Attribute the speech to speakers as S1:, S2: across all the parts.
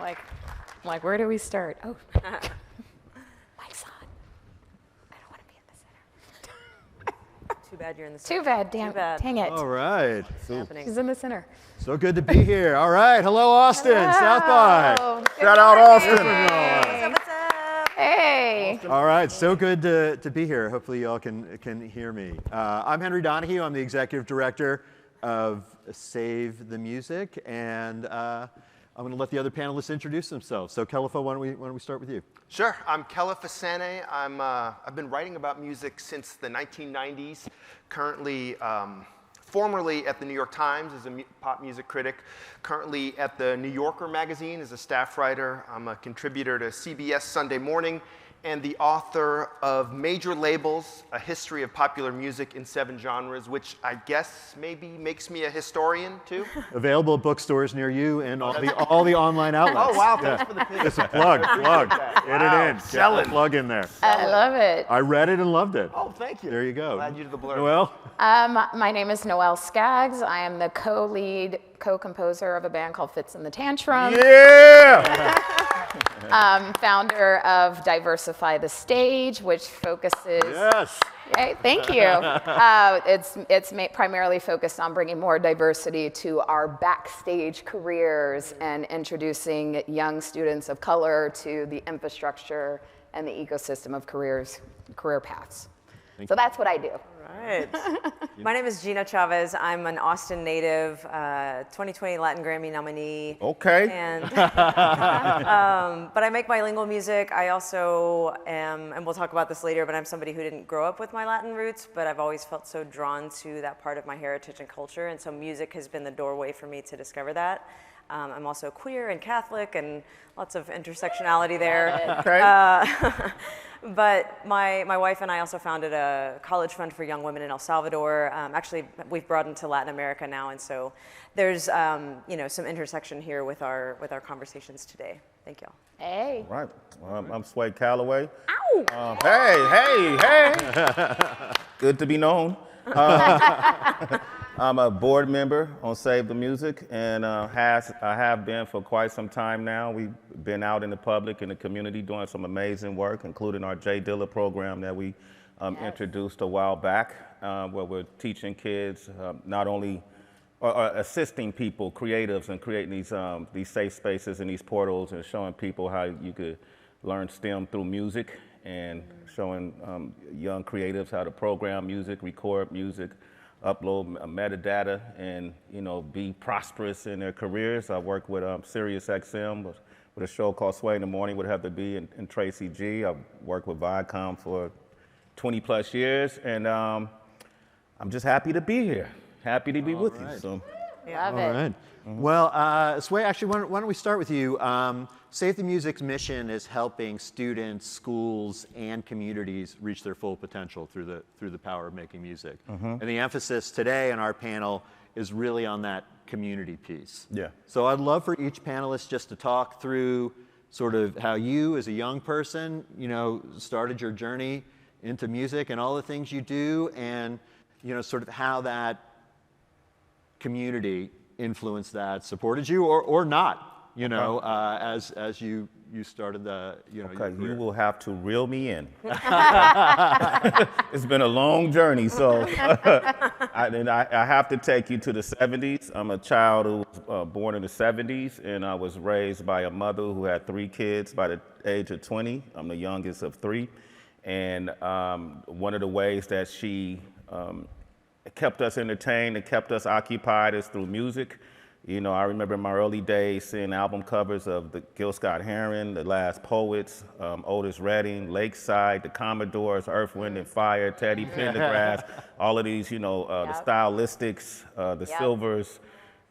S1: Like, where do we start? Oh, mic's on. I don't want to be in the center.
S2: Too bad you're in the center.
S1: Too bad, damn,
S2: Too bad.
S1: dang it.
S3: All right.
S1: She's in the center.
S3: So good to be here. All right. Hello, Austin. South by.
S1: Oh,
S3: Shout out, Austin.
S2: What's up?
S1: Hey.
S3: All right. So good to be here. Hopefully, y'all can hear me. I'm Henry Donahue. I'm the executive director of Save the Music, and I'm going to let the other panelists introduce themselves. So, Kelefa, why don't we start with you?
S4: Sure. I'm Kelefa Sane. I've been writing about music since the 1990s. Currently, formerly at the New York Times as a pop music critic. Currently at the New Yorker magazine as a staff writer. I'm a contributor to CBS Sunday Morning and the author of Major Labels, A History of Popular Music in 7 Genres, which I guess maybe makes me a historian, too.
S3: Available at bookstores near you and all the online outlets.
S4: Oh, wow, thanks for the pitch.
S3: It's a plug. Get it in.
S4: Selling.
S3: Get the plug in there.
S1: I love it.
S3: I read it and loved it.
S4: Oh, thank you.
S3: There you go.
S4: I'll add you to the blurb.
S3: Noelle?
S1: My name is Noelle Skaggs. I am the co-composer of a band called Fits in the Tantrum.
S3: Yeah!
S1: Founder of Diversify the Stage, which focuses.
S3: Yes.
S1: Hey, thank you. It's primarily focused on bringing more diversity to our backstage careers and introducing young students of color to the infrastructure and the ecosystem of career paths. So that's what I do.
S2: Right. My name is Gina Chavez. I'm an Austin native, 2020 Latin Grammy nominee.
S5: Okay.
S2: And, but I make bilingual music. I also am, and we'll talk about this later, but I'm somebody who didn't grow up with my Latin roots, but I've always felt so drawn to that part of my heritage and culture. And so music has been the doorway for me to discover that. I'm also queer and Catholic and lots of intersectionality there.
S5: Okay.
S2: But my wife and I also founded a college fund for young women in El Salvador. Actually, we've broadened to Latin America now, and so there's some intersection here with our conversations today. Thank y'all.
S1: Hey.
S5: Right. I'm Sway Calloway.
S1: Ow.
S5: Hey. Good to be known. I'm a board member on Save the Music, and I have been for quite some time now. We've been out in the public, in the community, doing some amazing work, including our J Dilla program that we introduced a while back, where we're teaching kids not only or assisting people, creatives, and creating these safe spaces and these portals, and showing people how you could learn STEM through music, and showing young creatives how to program music, record music, upload metadata, and be prosperous in their careers. I work with SiriusXM with a show called Sway in the Morning with Heather B and Tracy G. I've worked with Viacom for 20 plus years, and I'm just happy to be here. Happy to be with you. So.
S1: Love it.
S3: All right. Well, Sway, actually, why don't we start with you? Save the Music's mission is helping students, schools, and communities reach their full potential through the power of making music. And the emphasis today in our panel is really on that community piece.
S5: Yeah.
S3: So I'd love for each panelist just to talk through sort of how you, as a young person, started your journey into music and all the things you do, and sort of how that community influenced that, supported you, or not. As you started the, your career.
S5: You will have to reel me in. It's been a long journey, so I have to take you to the 70s. I'm a child who was born in the 70s, and I was raised by a mother who had 3 kids by the age of 20. I'm the youngest of 3, and one of the ways that she kept us entertained and kept us occupied is through music. I remember in my early days seeing album covers of the Gil Scott-Heron, The Last Poets, Otis Redding, Lakeside, the Commodores, Earth, Wind and Fire, Teddy Pendergrass, all of these, the Stylistics, the Silvers,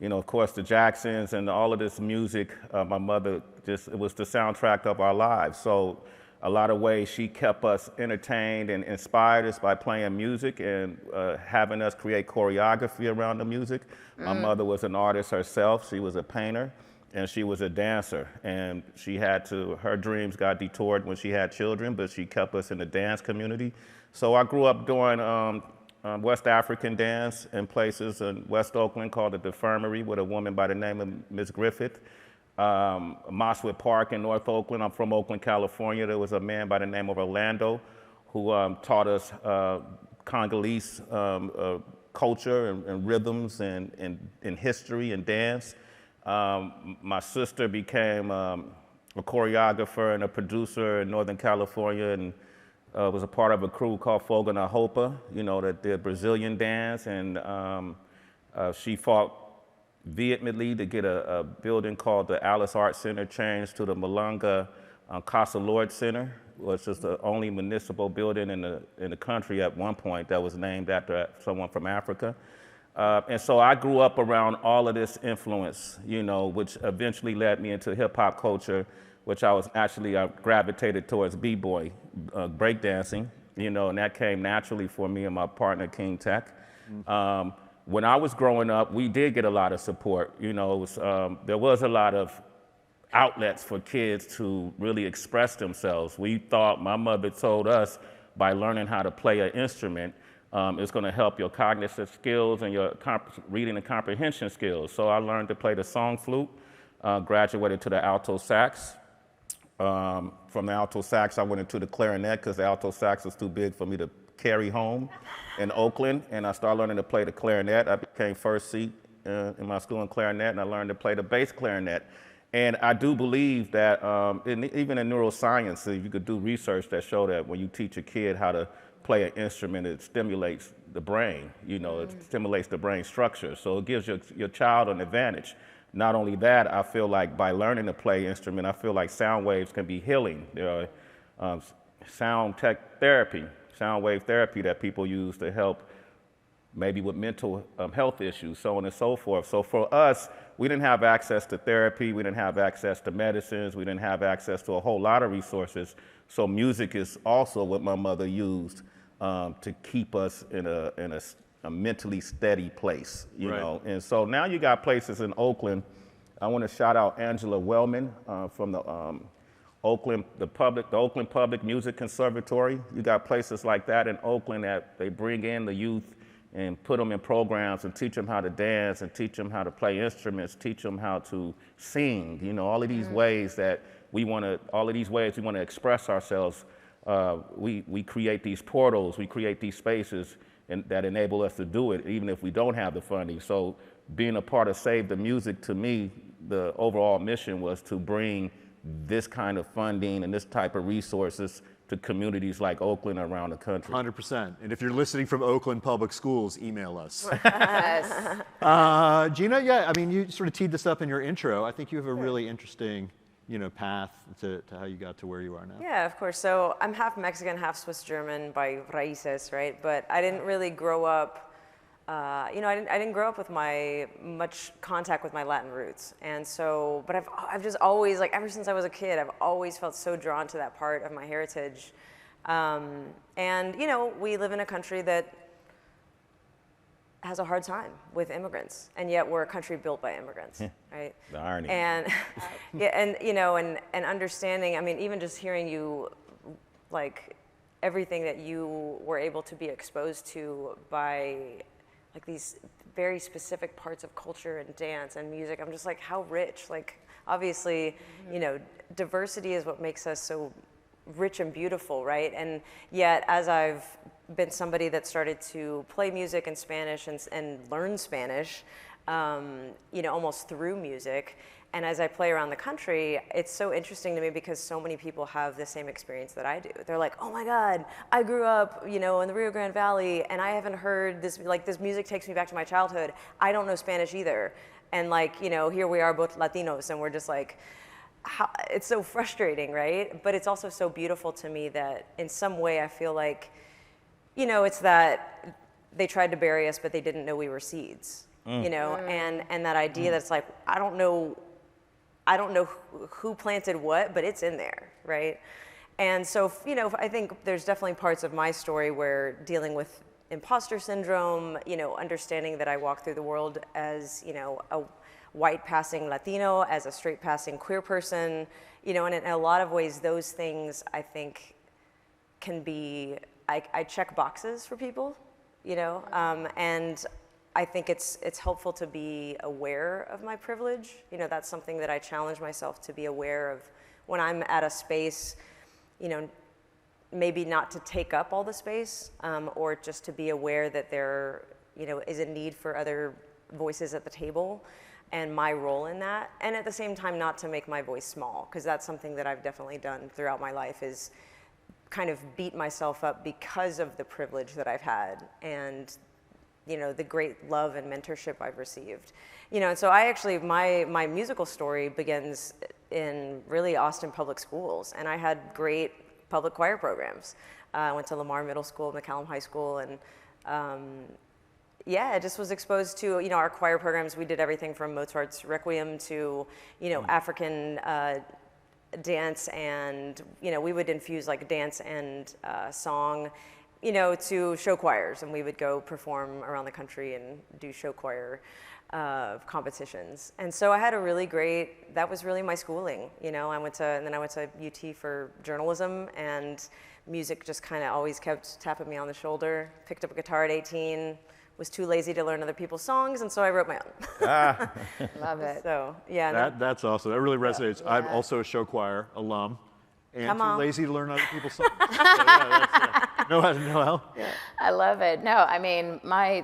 S5: of course the Jacksons, and all of this music. My mother it was the soundtrack of our lives. So a lot of ways she kept us entertained and inspired us by playing music and having us create choreography around the music. My mother was an artist herself. She was a painter and she was a dancer. And her dreams got detoured when she had children, but she kept us in the dance community. So I grew up doing West African dance in places in West Oakland called the Infirmary with a woman by the name of Miss Griffith. Mosswood Park in North Oakland. I'm from Oakland, California. There was a man by the name of Orlando who taught us Congolese culture and rhythms and history and dance. My sister became a choreographer and a producer in Northern California, and was a part of a crew called Fogo na Roupa, you know, that did Brazilian dance, and she fought vehemently to get a building called the Alice Art Center changed to the Malanga Casa Lord Center, which is the only municipal building in the country at one point that was named after someone from Africa. And so I grew up around all of this influence, you know, which eventually led me into hip hop culture, which I gravitated towards b-boy, breakdancing, you know, and that came naturally for me and my partner, King Tech. When I was growing up, we did get a lot of support. You know, there was a lot of outlets for kids to really express themselves. We thought, my mother told us, by learning how to play an instrument, it's going to help your cognitive skills and your reading and comprehension skills. So I learned to play the song flute, graduated to the alto sax. From the alto sax, I went into the clarinet because the alto sax was too big for me to carry home in Oakland, and I started learning to play the clarinet. I became first seat in my school in clarinet, and I learned to play the bass clarinet. And I do believe that even in neuroscience, you could do research that show that when you teach a kid how to play an instrument, it stimulates the brain, you know, it stimulates the brain structure. So it gives your child an advantage. Not only that, I feel like by learning to play instrument, I feel like sound waves can be healing. There are sound wave therapy that people use to help maybe with mental health issues, so on and so forth. So for us, we didn't have access to therapy, we didn't have access to medicines, we didn't have access to a whole lot of resources. So music is also what my mother used to keep us in a mentally steady place, you know. And so now you got places in Oakland. I want to shout out Angela Wellman from the Oakland Public Music Conservatory. You got places like that in Oakland that they bring in the youth and put them in programs and teach them how to dance and teach them how to play instruments, teach them how to sing. You know, all of these ways that we want to express ourselves. We create these portals, we create these spaces that enable us to do it, even if we don't have the funding. So being a part of Save the Music, to me, the overall mission was to bring this kind of funding and this type of resources to communities like Oakland around the country.
S3: 100%. And if you're listening from Oakland Public Schools, email us.
S1: Yes.
S3: Gina, yeah, I mean, you sort of teed this up in your intro. I think you have a really interesting, you know, path to how you got to where you are now.
S2: Yeah, of course. So I'm half Mexican, half Swiss German by raíces, right? But I didn't really grow up, you know, I didn't grow up with much contact with my Latin roots. And so, but I've just always, like, ever since I was a kid, I've always felt so drawn to that part of my heritage. And, you know, we live in a country that has a hard time with immigrants, and yet we're a country built by immigrants, right?
S5: The irony.
S2: And yeah, and you know, and understanding. I mean, even just hearing you, like, everything that you were able to be exposed to by, like, these very specific parts of culture and dance and music. I'm just like, how rich. Like, obviously, you know, diversity is what makes us so rich and beautiful, right? And yet, as I've been somebody that started to play music in Spanish and learn Spanish, you know, almost through music. And as I play around the country, it's so interesting to me because so many people have the same experience that I do. They're like, oh my God, I grew up, you know, in the Rio Grande Valley, and I haven't heard this, like, this music takes me back to my childhood. I don't know Spanish either. And, like, you know, here we are both Latinos, and we're just like, it's so frustrating, right? But it's also so beautiful to me that in some way I feel like, you know, it's that they tried to bury us, but they didn't know we were seeds, you know, and that idea that it's like, I don't know who planted what, but it's in there, right? And so, you know, I think there's definitely parts of my story where dealing with imposter syndrome, you know, understanding that I walk through the world as, you know, a white passing Latino, as a straight passing queer person, you know, and in a lot of ways, those things I think can be, I check boxes for people, you know, and I think it's helpful to be aware of my privilege. You know, that's something that I challenge myself to be aware of when I'm at a space, you know, maybe not to take up all the space, or just to be aware that there, you know, is a need for other voices at the table and my role in that. And at the same time, not to make my voice small, because that's something that I've definitely done throughout my life, is kind of beat myself up because of the privilege that I've had and, you know, the great love and mentorship I've received. You know, and so I actually, my musical story begins in really Austin public schools, and I had great public choir programs. I went to Lamar Middle School, McCallum High School, and yeah, I just was exposed to, you know, our choir programs. We did everything from Mozart's Requiem to, you know, African dance, and, you know, we would infuse like dance and song, you know, to show choirs, and we would go perform around the country and do show choir competitions. And so I had a really great, that was really my schooling, you know. And then I went to UT for journalism, and music just kind of always kept tapping me on the shoulder. Picked up a guitar at 18, was too lazy to learn other people's songs, and so I wrote my own.
S1: Love it.
S2: So, yeah.
S3: That's awesome. That really resonates.
S1: Yeah.
S3: I'm also a show choir alum, and
S2: Come
S3: too
S2: on.
S3: lazy to learn other people's songs. So, yeah, that's, Noelle?
S1: I love it. No, I mean,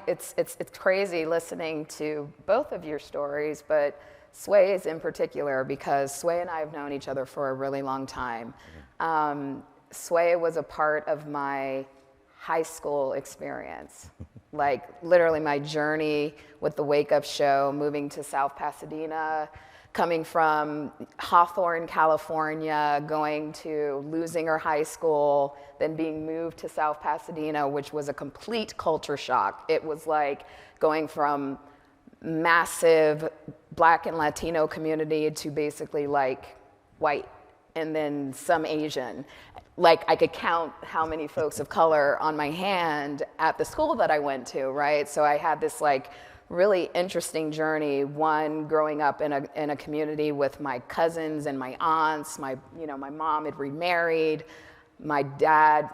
S1: it's crazy listening to both of your stories, but Sway's in particular, because Sway and I have known each other for a really long time. Sway was a part of my high school experience. Like literally my journey with the Wake Up Show, moving to South Pasadena, coming from Hawthorne, California, going to Lusinger High School, then being moved to South Pasadena, which was a complete culture shock. It was like going from massive Black and Latino community to basically like white and then some Asian. Like I could count how many folks of color on my hand at the school that I went to, right? So I had this like really interesting journey. One, growing up in a community with my cousins and my aunts. My mom had remarried. My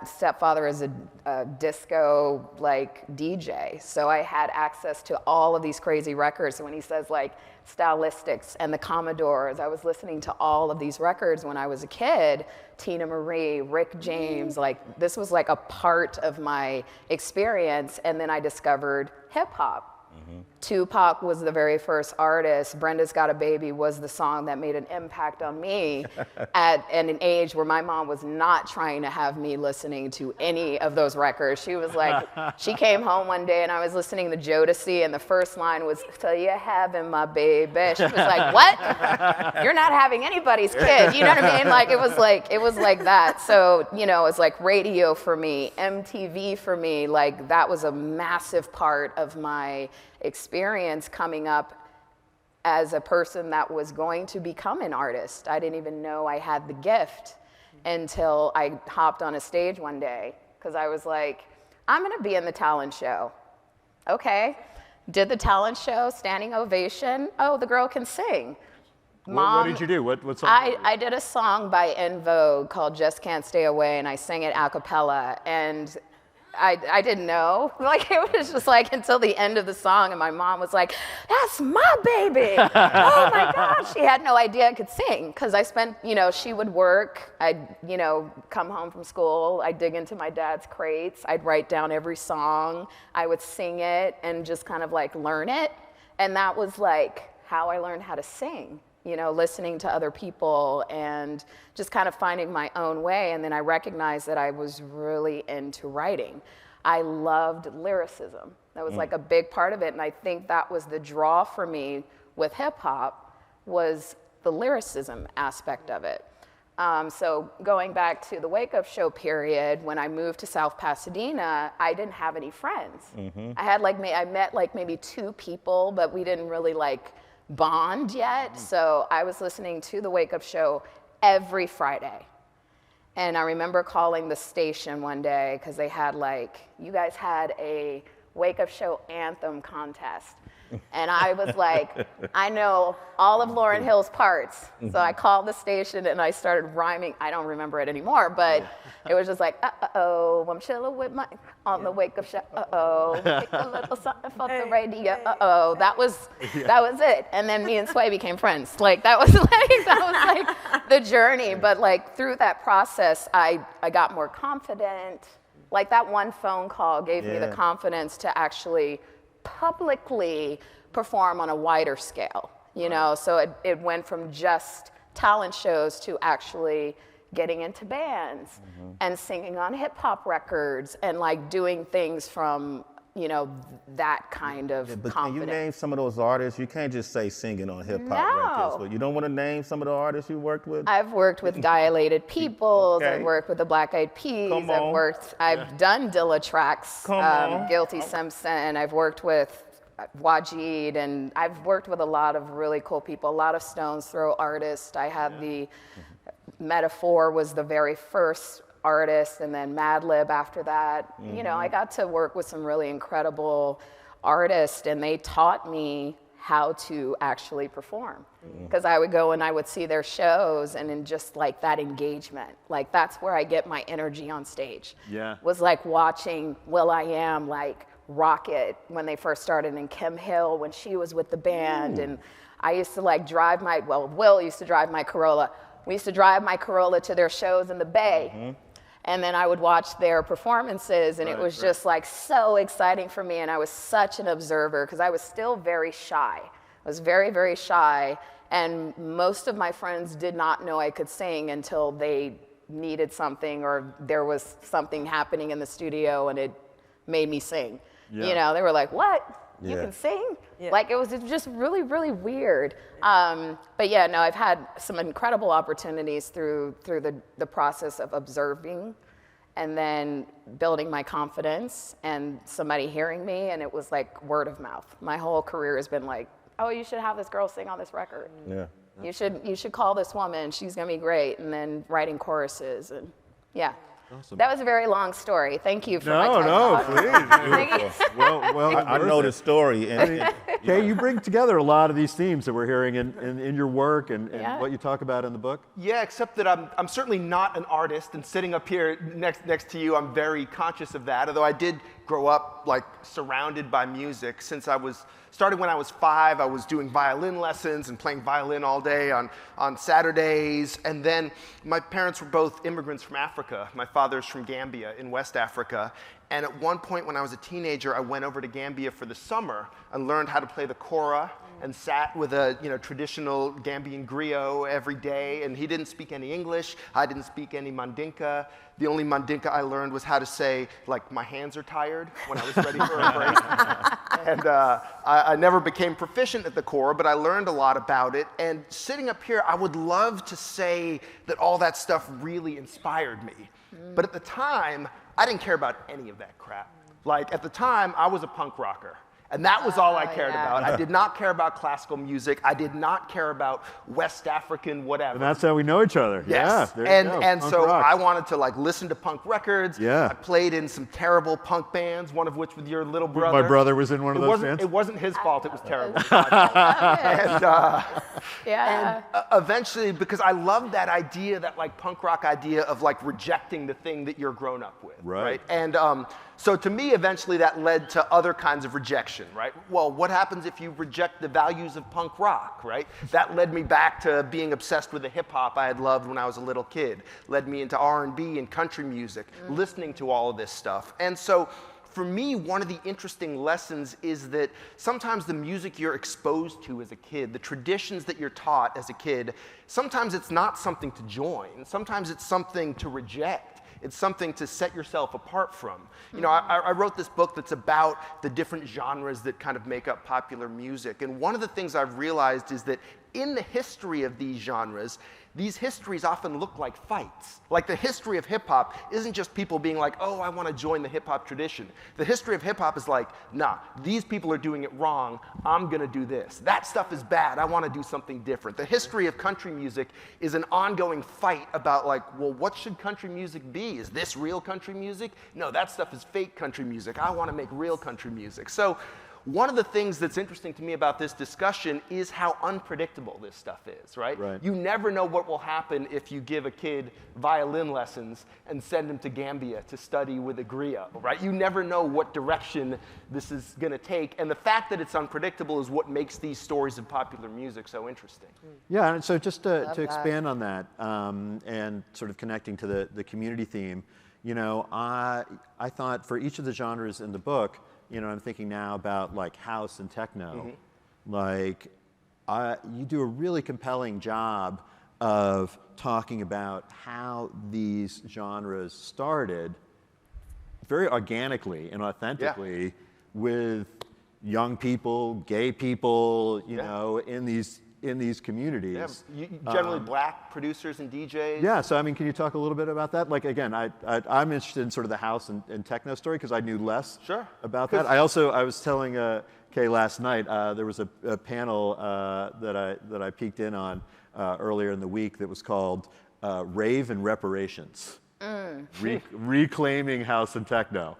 S1: stepfather is a disco like DJ. So I had access to all of these crazy records. So when he says like Stylistics and the Commodores, I was listening to all of these records when I was a kid. Tina Marie, Rick James, like this was like a part of my experience. And then I discovered hip hop. Tupac was the very first artist. Brenda's Got a Baby was the song that made an impact on me at an age where my mom was not trying to have me listening to any of those records. She was like, she came home one day and I was listening to Jodeci, and the first line was, "So you having my baby." She was like, "What? You're not having anybody's kid." You know what I mean? Like it was like that. So, you know, it's like radio for me, MTV for me, like that was a massive part of my experience coming up as a person that was going to become an artist. I didn't even know I had the gift until I hopped on a stage one day, because I was like, I'm gonna be in the talent show. Okay, did the talent show, standing ovation. Oh, the girl can sing. Mom,
S3: what did you do? What song?
S1: I did a song by En Vogue called Just Can't Stay Away, and I sang it a cappella, and I didn't know. Like, it was just like until the end of the song, and my mom was like, "That's my baby." Oh my gosh. She had no idea I could sing, because I spent, you know, she would work. I'd, you know, come home from school. I'd dig into my dad's crates. I'd write down every song. I would sing it and just kind of like learn it. And that was like how I learned how to sing. You know, listening to other people and just kind of finding my own way. And then I recognized that I was really into writing. I loved lyricism. That was like a big part of it. And I think that was the draw for me with hip hop, was the lyricism aspect of it. So going back to the Wake Up Show period, when I moved to South Pasadena, I didn't have any friends. I met like maybe 2 people, but we didn't really like bond yet. So I was listening to the Wake Up Show every Friday. And I remember calling the station one day, because they had like, you guys had a Wake Up Show anthem contest. And I was like, I know all of Lauryn Hill's parts. So I called the station and I started rhyming. I don't remember it anymore, but it was just like, uh-oh, I'm chilling with my, on the wake up show, uh-oh, take a little something for the radio, uh-oh. That was it. And then me and Sway became friends. Like, that was like the journey. But like through that process, I got more confident. Like that one phone call gave me the confidence to actually publicly perform on a wider scale, you know? So it went from just talent shows to actually getting into bands and singing on hip hop records and like doing things from, you know, that kind of
S5: But
S1: confidence.
S5: can you name some of those artists? You can't just say singing on hip hop
S1: No.
S5: records, but you don't want to name some of the artists you worked with?
S1: I've worked with Dilated Peoples.
S5: Okay.
S1: I've worked with the Black Eyed Peas.
S5: Come on.
S1: I've done Dilla tracks.
S5: Come on.
S1: Guilty Simpson. I've worked with Wajid, and I've worked with a lot of really cool people. A lot of Stones Throw artists. I had the Metaphor was the very first artist, and then Madlib after that. You know, I got to work with some really incredible artists, and they taught me how to actually perform. Because I would go and I would see their shows, and in just like that engagement, like that's where I get my energy on stage.
S3: Yeah.
S1: Was like watching will.i.am like rock it when they first started, and Kim Hill when she was with the band. And I used to like drive my, well, Will used to drive my Corolla. We used to drive my Corolla to their shows in the Bay. And then I would watch their performances, and it was just like so exciting for me. And I was such an observer because I was still very shy. I was very, very shy. And most of my friends did not know I could sing until they needed something or there was something happening in the studio and it made me sing.
S3: Yeah.
S1: You know, they were like, what? You
S5: Yeah.
S1: can sing?
S2: Yeah.
S1: Like it was just really, really weird. But yeah, no, I've had some incredible opportunities through the process of observing and then building my confidence and somebody hearing me, and it was like word of mouth. My whole career has been like, oh, you should have this girl sing on this record.
S5: Yeah.
S1: You should call this woman, she's gonna be great, and then writing choruses, and yeah.
S3: Awesome.
S1: That was a very long story. Thank you for my
S3: No,
S1: TED
S3: no,
S1: Talk.
S3: please.
S1: Thank you.
S3: Well,
S5: I
S3: worth
S5: know
S3: it.
S5: the story. And
S3: Okay, you bring together a lot of these themes that we're hearing in your work and
S1: Yeah.
S3: what you talk about in the book.
S4: Yeah, except that I'm certainly not an artist, and sitting up here next to you, I'm very conscious of that. Although I did grow up like surrounded by music since started when I was 5. I was doing violin lessons and playing violin all day on Saturdays. And then my parents were both immigrants from Africa. My father's from Gambia in West Africa. And at one point when I was a teenager, I went over to Gambia for the summer and learned how to play the kora and sat with a traditional Gambian griot every day. And he didn't speak any English. I didn't speak any Mandinka. The only Mandinka I learned was how to say, like, my hands are tired when I was ready for a break. And I never became proficient at the kora, but I learned a lot about it. And sitting up here, I would love to say that all that stuff really inspired me. But at the time, I didn't care about any of that crap. Like, at the time, I was a punk rocker. And that was all I cared
S1: yeah.
S4: about. I did not care about classical music. I did not care about West African whatever.
S3: And that's how we know each other.
S4: Yes.
S3: Yeah, there you go.
S4: And
S3: Punk
S4: so
S3: rock.
S4: I wanted to like listen to punk records.
S3: Yeah.
S4: I played in some terrible punk bands, one of which with your little brother.
S3: My brother was in one of
S4: It
S3: those
S4: wasn't-
S3: bands.
S4: It wasn't his fault, it was terrible. It was my fault. And
S1: Yeah.
S4: eventually, because I love that idea, that like punk rock idea of like rejecting the thing that you're grown up with,
S3: Right.
S4: And so to me, eventually that led to other kinds of rejection, right? Well, what happens if you reject the values of punk rock, right? That led me back to being obsessed with the hip hop I had loved when I was a little kid. Led me into R&B and country music, listening to all of this stuff. And so for me, one of the interesting lessons is that sometimes the music you're exposed to as a kid, the traditions that you're taught as a kid, sometimes it's not something to join. Sometimes it's something to reject. It's something to set yourself apart from. You know, I wrote this book that's about the different genres that kind of make up popular music. And one of the things I've realized is that in the history of these genres, these histories often look like fights. Like the history of hip hop isn't just people being like, oh, I want to join the hip hop tradition. The history of hip hop is like, nah, these people are doing it wrong. I'm going to do this. That stuff is bad. I want to do something different. The history of country music is an ongoing fight about like, well, what should country music be? Is this real country music? No, that stuff is fake country music. I want to make real country music. So one of the things that's interesting to me about this discussion is how unpredictable this stuff is, right? You never know what will happen if you give a kid violin lessons and send him to Gambia to study with a griot, right? You never know what direction this is going to take. And the fact that it's unpredictable is what makes these stories of popular music so interesting.
S3: Yeah, and so just to expand on that and sort of connecting to the community theme, you know, I thought for each of the genres in the book, you know, I'm thinking now about like house and techno. Like, you do a really compelling job of talking about how these genres started very organically and authentically with young people, gay people, you know, in these communities.
S4: Generally black producers and DJs.
S3: Yeah, so I mean, can you talk a little bit about that? Like, again, I'm interested in sort of the house and techno story because I knew less about that. I was telling Kay last night, there was a panel that I peeked in on earlier in the week that was called Rave and Reparations. Reclaiming house and techno,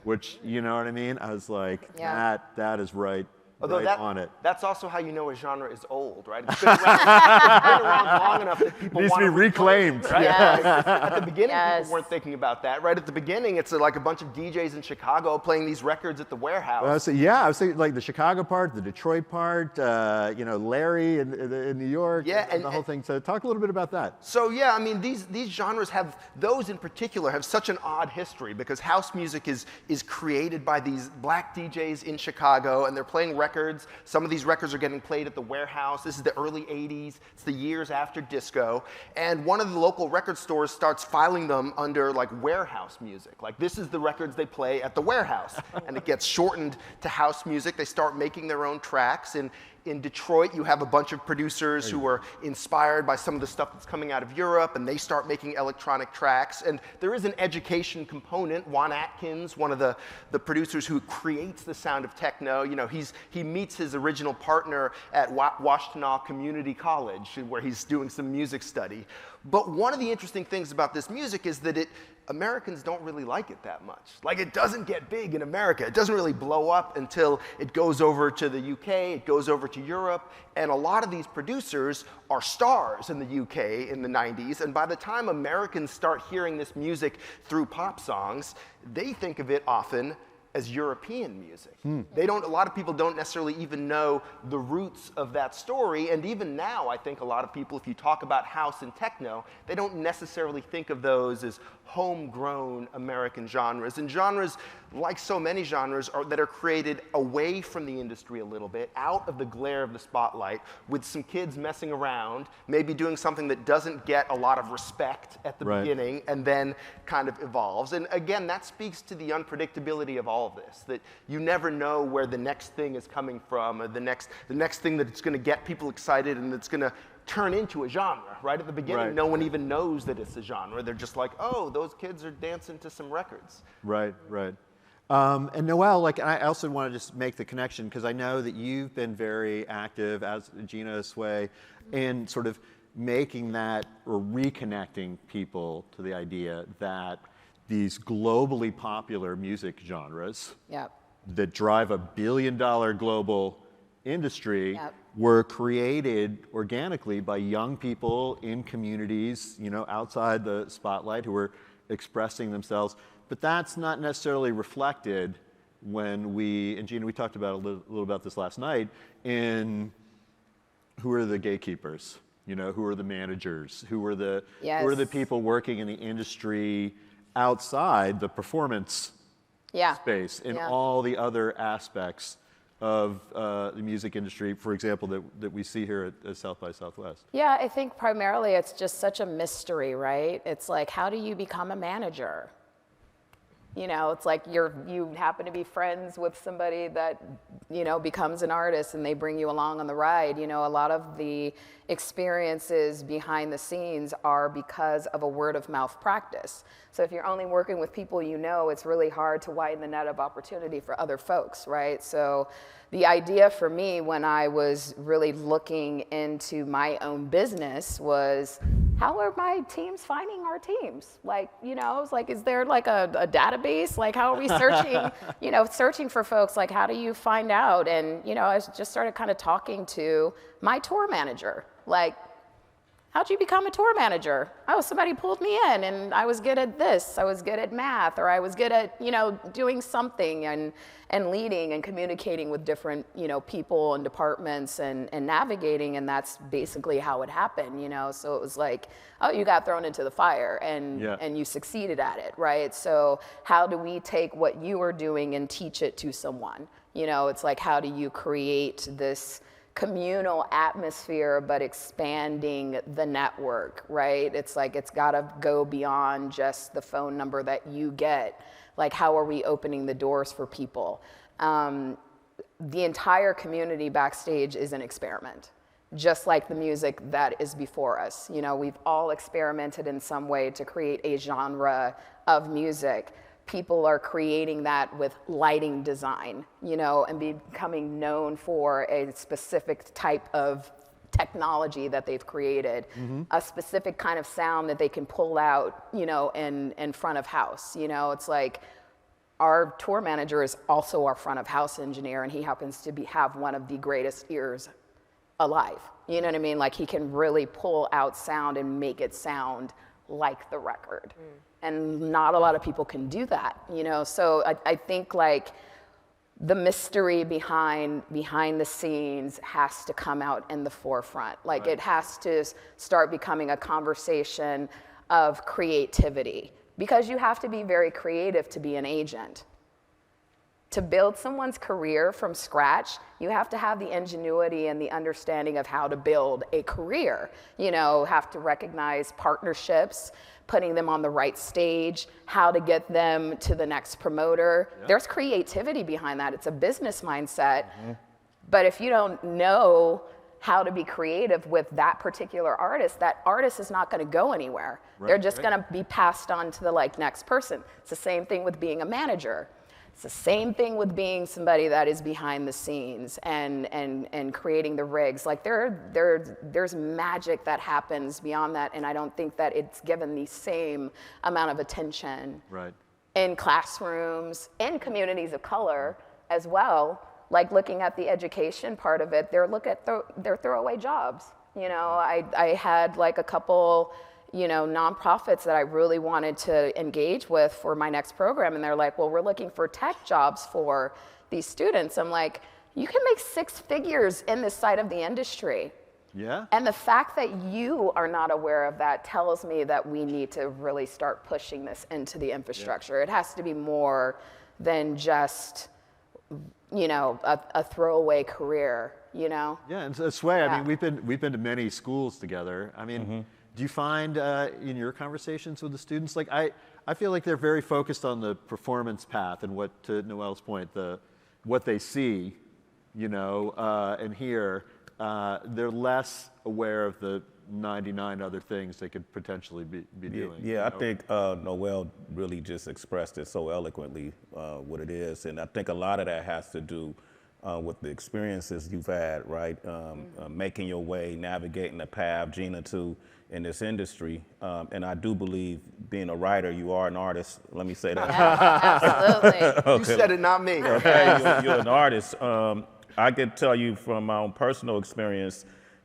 S3: which, you know what I mean? I was like, that is right.
S4: Although
S3: on it.
S4: That's also how you know a genre is old, right? It's been around long enough that people
S3: needs
S4: want
S3: to be reclaimed.
S4: Right?
S1: Yes.
S4: At the beginning, people weren't thinking about that, right? At the beginning, it's like a bunch of DJs in Chicago playing these records at the warehouse.
S3: I was thinking like the Chicago part, the Detroit part, you know, Larry in New York, and the whole thing. So talk a little bit about that.
S4: So yeah, I mean, these genres have, those in particular have such an odd history because house music is created by these black DJs in Chicago, and they're playing records. Some of these records are getting played at the warehouse. This is the early 80s. It's the years after disco. And one of the local record stores starts filing them under like warehouse music. Like, this is the records they play at the warehouse. And it gets shortened to house music. They start making their own tracks. And in Detroit, you have a bunch of producers who are inspired by some of the stuff that's coming out of Europe, and they start making electronic tracks. And there is an education component. Juan Atkins, one of the producers who creates the sound of techno, you know, he meets his original partner at Washtenaw Community College, where he's doing some music study. But one of the interesting things about this music is that Americans don't really like it that much. Like, it doesn't get big in America. It doesn't really blow up until it goes over to the UK, it goes over to Europe, and a lot of these producers are stars in the UK in the 90s, and by the time Americans start hearing this music through pop songs, they think of it often as European music. A lot of people don't necessarily even know the roots of that story, and even now I think a lot of people, if you talk about house and techno, they don't necessarily think of those as homegrown American genres. And genres, like so many genres, that are created away from the industry a little bit, out of the glare of the spotlight, with some kids messing around, maybe doing something that doesn't get a lot of respect at the beginning, and then kind of evolves. And again, that speaks to the unpredictability of all of this, that you never know where the next thing is coming from, or the next thing that it's going to get people excited and that's going to turn into a genre, right? At the beginning, no one even knows that it's a genre. They're just like, oh, those kids are dancing to some records.
S3: Right. And Noelle, like, I also want to just make the connection because I know that you've been very active, as Gina Sway, in sort of making that or reconnecting people to the idea that these globally popular music genres that drive a billion-dollar global industry were created organically by young people in communities, you know, outside the spotlight who were expressing themselves. But that's not necessarily reflected when and Gina, we talked about a little about this last night, in who are the gatekeepers, you know, who are the managers, who are the people working in the industry outside the performance space, and all the other aspects of the music industry, for example, that we see here at South by Southwest?
S1: Yeah, I think primarily it's just such a mystery, right? It's like, how do you become a manager? You know, it's like you happen to be friends with somebody that, you know, becomes an artist and they bring you along on the ride. You know, a lot of the experiences behind the scenes are because of a word of mouth practice. So if you're only working with people you know, it's really hard to widen the net of opportunity for other folks, right? So the idea for me when I was really looking into my own business was, how are my teams finding our teams? Like, you know, it's like, is there like a database? Like, how are we searching, you know, searching for folks? Like, how do you find out? And, you know, I just started kind of talking to my tour manager. Like, how'd you become a tour manager? Oh, somebody pulled me in and I was good at this. I was good at math, or I was good at, you know, doing something and leading and communicating with different, you know, people and departments and navigating. And that's basically how it happened, you know? So it was like, oh, you got thrown into the fire and you succeeded at it, right? So how do we take what you are doing and teach it to someone? You know, it's like, how do you create this communal atmosphere, but expanding the network, right? It's like, it's gotta go beyond just the phone number that you get. Like, how are we opening the doors for people? The entire community backstage is an experiment, just like the music that is before us. You know, we've all experimented in some way to create a genre of music. People are creating that with lighting design, you know, and becoming known for a specific type of technology that they've created, a specific kind of sound that they can pull out, you know, in front of house. You know, it's like, our tour manager is also our front of house engineer, and he happens to have one of the greatest ears alive. You know what I mean? Like, he can really pull out sound and make it sound like the record. And not a lot of people can do that, you know? So I think like the mystery behind the scenes has to come out in the forefront. Like, it has to start becoming a conversation of creativity, because you have to be very creative to be an agent. To build someone's career from scratch, you have to have the ingenuity and the understanding of how to build a career. You know, have to recognize partnerships, putting them on the right stage, how to get them to the next promoter. Yeah. There's creativity behind that. It's a business mindset. But if you don't know how to be creative with that particular artist, that artist is not going to go anywhere. They're just going to be passed on to the next person. It's the same thing with being a manager. It's the same thing with being somebody that is behind the scenes and creating the rigs. Like, there's magic that happens beyond that, and I don't think that it's given the same amount of attention in classrooms, in communities of color as well. Like, looking at the education part of it, they're throwaway jobs. You know, I had like a couple, you know, nonprofits that I really wanted to engage with for my next program. And they're like, well, we're looking for tech jobs for these students. I'm like, you can make 6 figures in this side of the industry.
S3: Yeah.
S1: And the fact that you are not aware of that tells me that we need to really start pushing this into the infrastructure. It has to be more than just, you know, a throwaway career, you know?
S3: Yeah, and so Sway, I mean, we've been to many schools together. I mean, do you find in your conversations with the students, like I feel like they're very focused on the performance path and what, to Noelle's point, what they see, you know, and hear. They're less aware of the 99 other things they could potentially be doing.
S5: Yeah,
S3: you know?
S5: I think Noelle really just expressed it so eloquently, what it is. And I think a lot of that has to do with the experiences you've had, right? Making your way, navigating the path, Gina, too, in this industry. And I do believe, being a writer, you are an artist. Let me say that.
S1: Yeah, absolutely.
S4: You said it, not me.
S5: Okay, you're an artist. I can tell you from my own personal experience,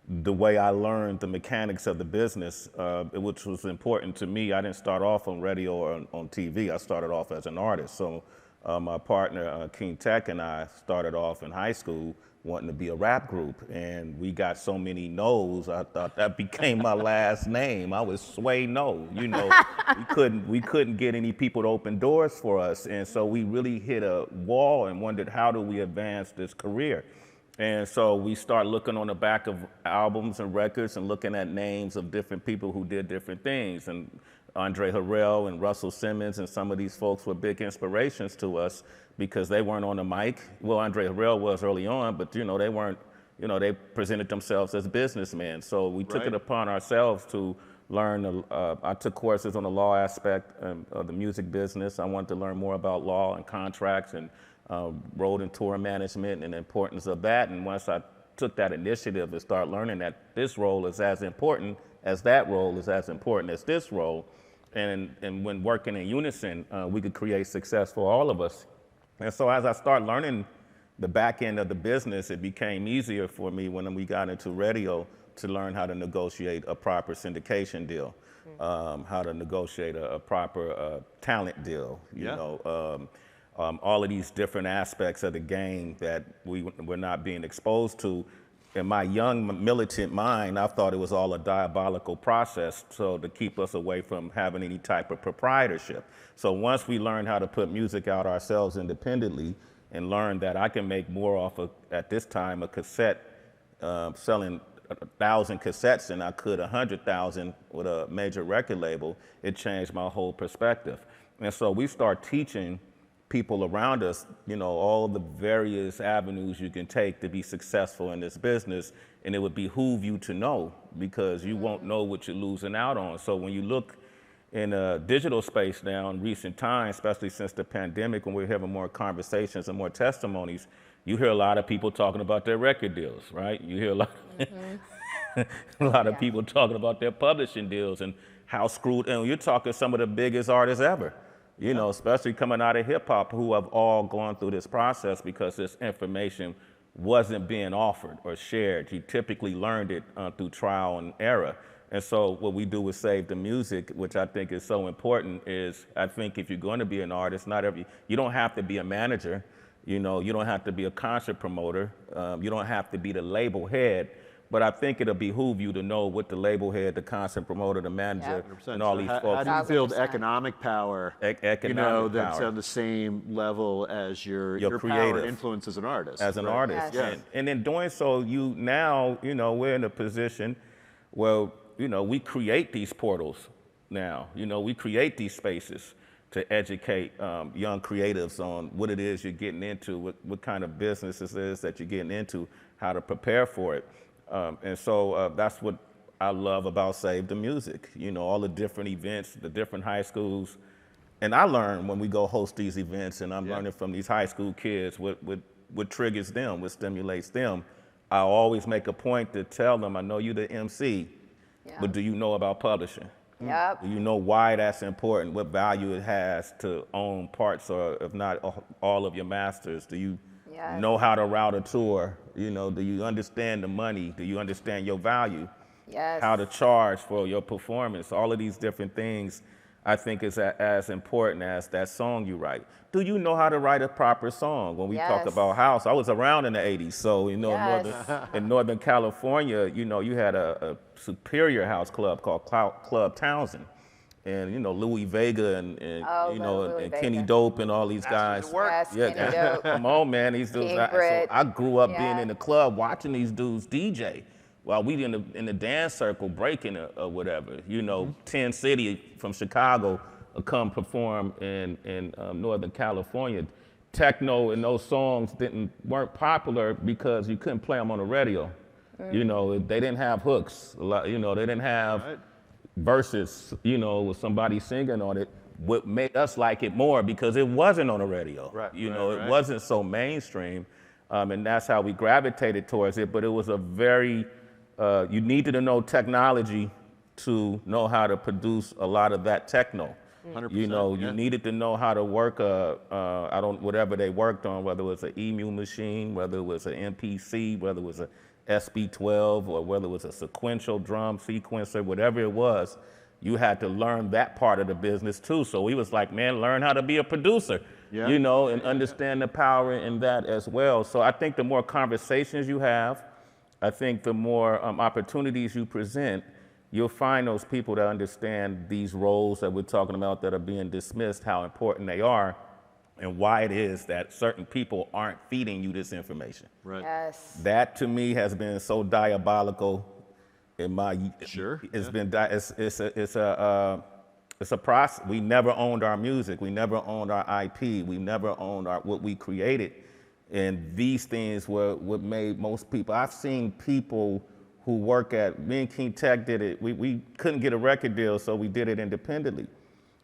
S5: the way I learned the mechanics of the business, which was important to me. I didn't start off on radio or on TV. I started off as an artist. So my partner, King Tech, and I started off in high school wanting to be a rap group. And we got so many no's, I thought that became my last name. I was Sway No. You know, we couldn't get any people to open doors for us. And so we really hit a wall and wondered, how do we advance this career? And so we start looking on the back of albums and records and looking at names of different people who did different things. And Andre Harrell and Russell Simmons and some of these folks were big inspirations to us because they weren't on the mic. Well, Andre Harrell was early on, but you know, they weren't, you know, they presented themselves as businessmen. So we took it upon ourselves to learn. I took courses on the law aspect of the music business. I wanted to learn more about law and contracts and road and tour management and the importance of that. And once I took that initiative to start learning that this role is as important as that role is as important as this role. And when working in unison, we could create success for all of us. And so as I started learning the back end of the business, it became easier for me when we got into radio to learn how to negotiate a proper syndication deal, how to negotiate a proper talent deal, you know, all of these different aspects of the game that we're not being exposed to. In my young militant mind, I thought it was all a diabolical process, so to keep us away from having any type of proprietorship. So once we learned how to put music out ourselves independently and learned that I can make more off of, at this time, a cassette, selling 1,000 cassettes than I could 100,000 with a major record label, it changed my whole perspective. And so we start teaching people around us, you know, all the various avenues you can take to be successful in this business, and it would behoove you to know, because you won't know what you're losing out on. So when you look in a digital space now in recent times, especially since the pandemic, when we're having more conversations and more testimonies, you hear a lot of people talking about their record deals, right? You hear a lot, a lot of people talking about their publishing deals and how screwed, and you're talking some of the biggest artists ever. You know, especially coming out of hip hop, who have all gone through this process because this information wasn't being offered or shared. You typically learned it through trial and error. And so what we do with Save the Music, which I think is so important, is I think if you're going to be an artist, you don't have to be a manager, you know, you don't have to be a concert promoter, you don't have to be the label head. But I think it'll behoove you to know what the label head, the concert promoter, the manager, and all these folks.
S3: How do you build economic power,
S5: economic
S3: you know, that's
S5: power
S3: on the same level as your power and influence as an artist?
S5: As an artist.
S1: Yes.
S5: And in doing so, you know, we're in a position where, you know, we create these portals now. You know, we create these spaces to educate young creatives on what it is you're getting into, what kind of business this is that you're getting into, how to prepare for it. And so that's what I love about Save the Music, you know, all the different events, the different high schools. And I learn when we go host these events, and I'm learning from these high school kids what triggers them, what stimulates them. I always make a point to tell them, I know you're the MC, but do you know about publishing?
S1: Yep.
S5: Do you know why that's important, what value it has to own parts or if not all of your masters? Do you know how to route a tour? You know, do you understand the money? Do you understand your value?
S1: Yes.
S5: How to charge for your performance? All of these different things I think is as important as that song you write. Do you know how to write a proper song? When we talk about house, I was around in the 80s, so, you know, in Northern California, you know, you had a superior house club called Club Townsend. And, you know, Louis Vega and you know, and Kenny Dope and all these guys.
S1: Yes, Kenny Dope.
S5: Come on, man. These dudes. So I grew up being in the club watching these dudes DJ while we in the dance circle breaking or whatever. You know, 10 City from Chicago come perform in Northern California. Techno and those songs weren't popular because you couldn't play them on the radio. You know, they didn't have hooks. You know, they didn't have verses, you know, with somebody singing on it. What made us like it more because it wasn't on the radio. It wasn't so mainstream, and that's how we gravitated towards it. But it was a very, you needed to know technology to know how to produce a lot of that techno.
S3: 100%,
S5: you know, you needed to know how to work whatever they worked on, whether it was an EMU machine, whether it was an MPC, whether it was a SB12, or whether it was a sequential drum sequencer, whatever it was, you had to learn that part of the business too. So we was like, man, learn how to be a producer, you know, and understand the power in that as well. So I think the more conversations you have, I think the more opportunities you present, you'll find those people that understand these roles that we're talking about that are being dismissed, how important they are, and why it is that certain people aren't feeding you this information.
S3: Right.
S1: Yes.
S5: That to me has been so diabolical in my. It's been it's a process. We never owned our music. We never owned our IP. We never owned what we created, and these things were what made most people. I've seen people who work at. Me and King Tech did it. We couldn't get a record deal, so we did it independently.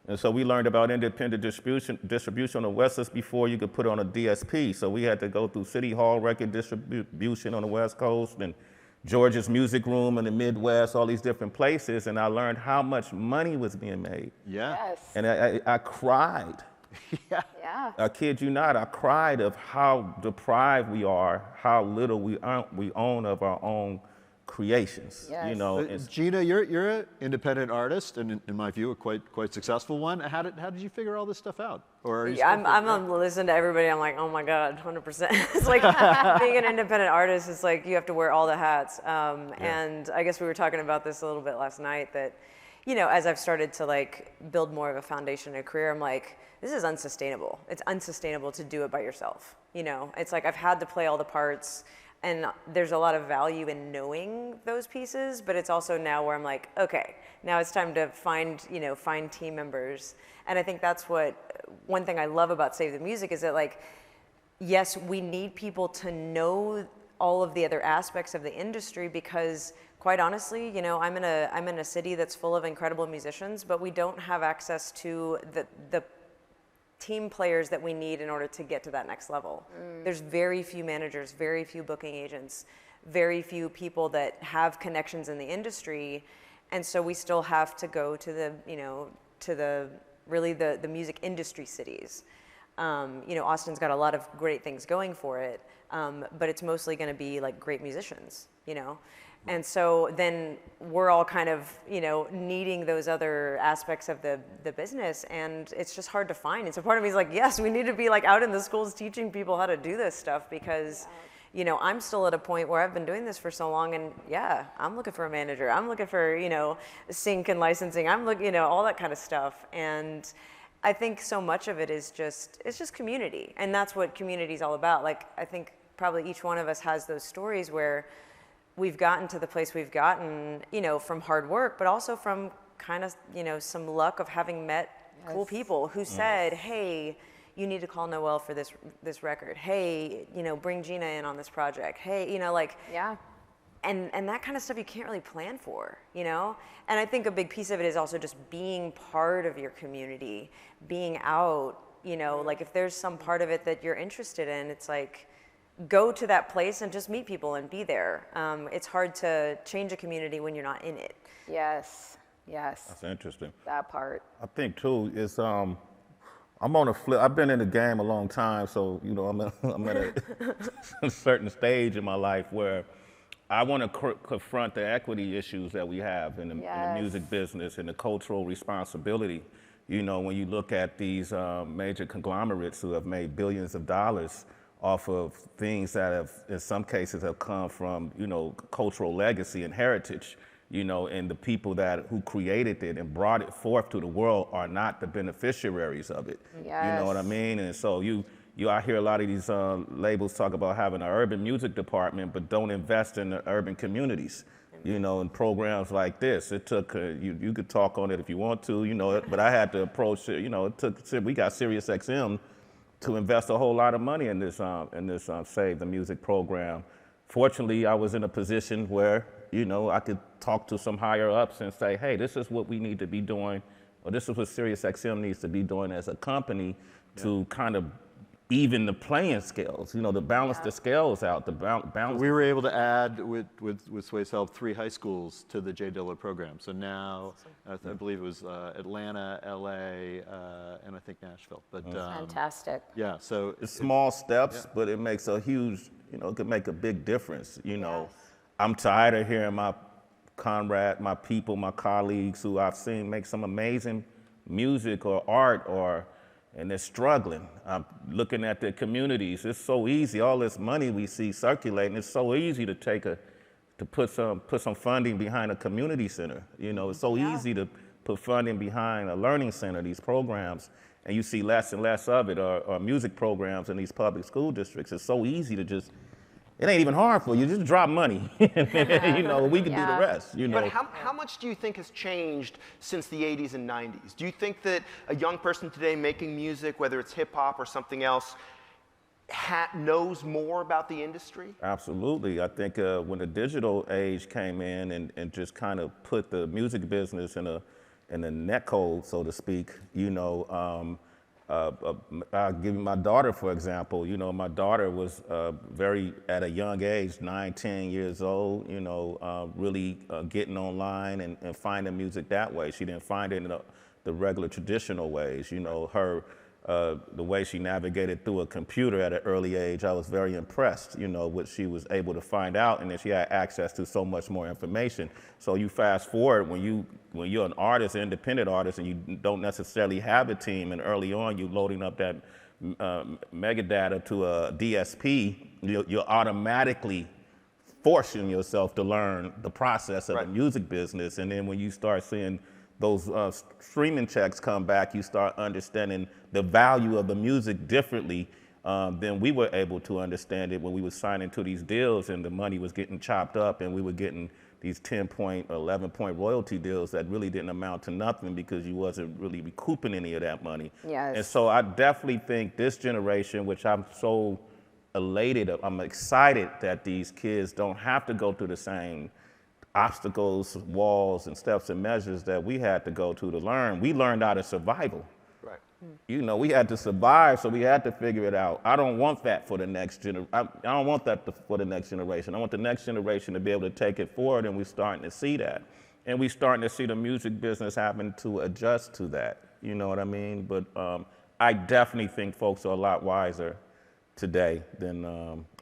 S5: And so we learned about independent distribution on the West Coast before you could put on a DSP. So we had to go through City Hall record distribution on the West Coast and George's Music Room in the Midwest, all these different places. And I learned how much money was being made.
S3: Yeah.
S1: Yes.
S5: And I cried.
S1: Yeah.
S5: I kid you not, I cried of how deprived we are, how little we own of our own creations.
S1: Yes.
S5: You know, it's,
S3: Gina, you're an independent artist, and in my view, a quite successful one. How did you figure all this stuff out? Or are you
S2: I'm listening to everybody. I'm like, oh my God, 100%. It's like being an independent artist. It's like you have to wear all the hats. And I guess we were talking about this a little bit last night. That, you know, as I've started to like build more of a foundation in a career, I'm like, this is unsustainable. It's unsustainable to do it by yourself. You know, it's like I've had to play all the parts. And there's a lot of value in knowing those pieces, but it's also now where I'm like, okay, now it's time to find team members. And I think that's one thing I love about Save the Music is that, like, yes, we need people to know all of the other aspects of the industry because, quite honestly, you know, I'm in a city that's full of incredible musicians, but we don't have access to the team players that we need in order to get to that next level. There's very few managers, very few booking agents, very few people that have connections in the industry. And so we still have to go to the music industry cities. You know, Austin's got a lot of great things going for it, but it's mostly gonna be like great musicians, you know? And so then we're all kind of, you know, needing those other aspects of the business, and it's just hard to find. And so part of me is like, yes, we need to be like out in the schools teaching people how to do this stuff because, you know, I'm still at a point where I've been doing this for so long, and yeah, I'm looking for a manager. I'm looking for, you know, sync and licensing. I'm looking, you know, all that kind of stuff. And I think so much of it is it's just community, and that's what community is all about. Like, I think probably each one of us has those stories where we've gotten to the place we've gotten, you know, from hard work, but also from kind of, you know, some luck of having met cool people who said, hey, you need to call Noel for this record. Hey, you know, bring Gina in on this project. Hey, you know, like,
S1: Yeah.
S2: and that kind of stuff you can't really plan for, you know? And I think a big piece of it is also just being part of your community, being out, you know, like if there's some part of it that you're interested in, it's like, go to that place and just meet people and be there. It's hard to change a community when you're not in it.
S1: Yes. Yes.
S5: that's interesting.
S1: That part.
S5: I think too is I'm on a flip. I've been in the game a long time, so you know I'm at a certain stage in my life where I want to confront the equity issues that we have in the music business and the cultural responsibility. You know, when you look at these major conglomerates who have made billions of dollars off of things that have, in some cases, have come from, you know, cultural legacy and heritage, you know, and the people who created it and brought it forth to the world are not the beneficiaries of it.
S1: Yes.
S5: You know what I mean? And so I hear a lot of these labels talk about having an urban music department, but don't invest in the urban communities. You know, in programs like this, it took, you could talk on it if you want to, you know, but I had to approach it, you know, we got SiriusXM to invest a whole lot of money in this Save the Music program. Fortunately, I was in a position where, you know, I could talk to some higher ups and say, hey, this is what we need to be doing, or this is what SiriusXM needs to be doing as a company to kind of even the playing scales, you know, to balance the scales out, balance.
S3: We were able to add, with Sway's help, 3 high schools to the J. Dilla program. So now, I believe it was Atlanta, LA, and I think Nashville. But
S1: Fantastic.
S3: yeah, so
S5: It's small steps, but it makes a huge, you know, it could make a big difference. You know, I'm tired of hearing my people, my colleagues who I've seen make some amazing music or art and they're struggling. I'm looking at their communities. It's so easy. All this money we see circulating, it's so easy to put some funding behind a community center. You know, it's so easy to put funding behind a learning center, these programs, and you see less and less of it, or music programs in these public school districts. It's so easy to just, it ain't even hard for you, just drop money. You know, we can do the rest, you know.
S4: But how much do you think has changed since the 80s and 90s? Do you think that a young person today making music, whether it's hip hop or something else, knows more about the industry?
S5: Absolutely. I think when the digital age came in and just kind of put the music business in the net code, so to speak. You know, I'll give you my daughter, for example. You know, my daughter was at a young age, 9, 10 years old, you know, really getting online and finding music that way. She didn't find it in the regular traditional ways. You know, the way she navigated through a computer at an early age, I was very impressed, you know, what she was able to find out, and then she had access to so much more information. So you fast forward, when you're an artist, an independent artist, and you don't necessarily have a team, and early on you're loading up that megadata to a DSP, you're automatically forcing yourself to learn the process of the music business. And then when you start seeing those streaming checks come back, you start understanding the value of the music differently than we were able to understand it when we were signing to these deals and the money was getting chopped up and we were getting these 10-point or 11-point royalty deals that really didn't amount to nothing because you wasn't really recouping any of that money.
S1: Yes.
S5: And so I definitely think this generation, which I'm so elated of, I'm excited that these kids don't have to go through the same obstacles, walls, and steps and measures that we had to go to learn. We learned out of survival.
S4: Right.
S5: You know, we had to survive, so we had to figure it out. I don't want that for the next generation. I don't want that for the next generation. I want the next generation to be able to take it forward, and we're starting to see that. And we're starting to see the music business having to adjust to that. You know what I mean? But I definitely think folks are a lot wiser today than,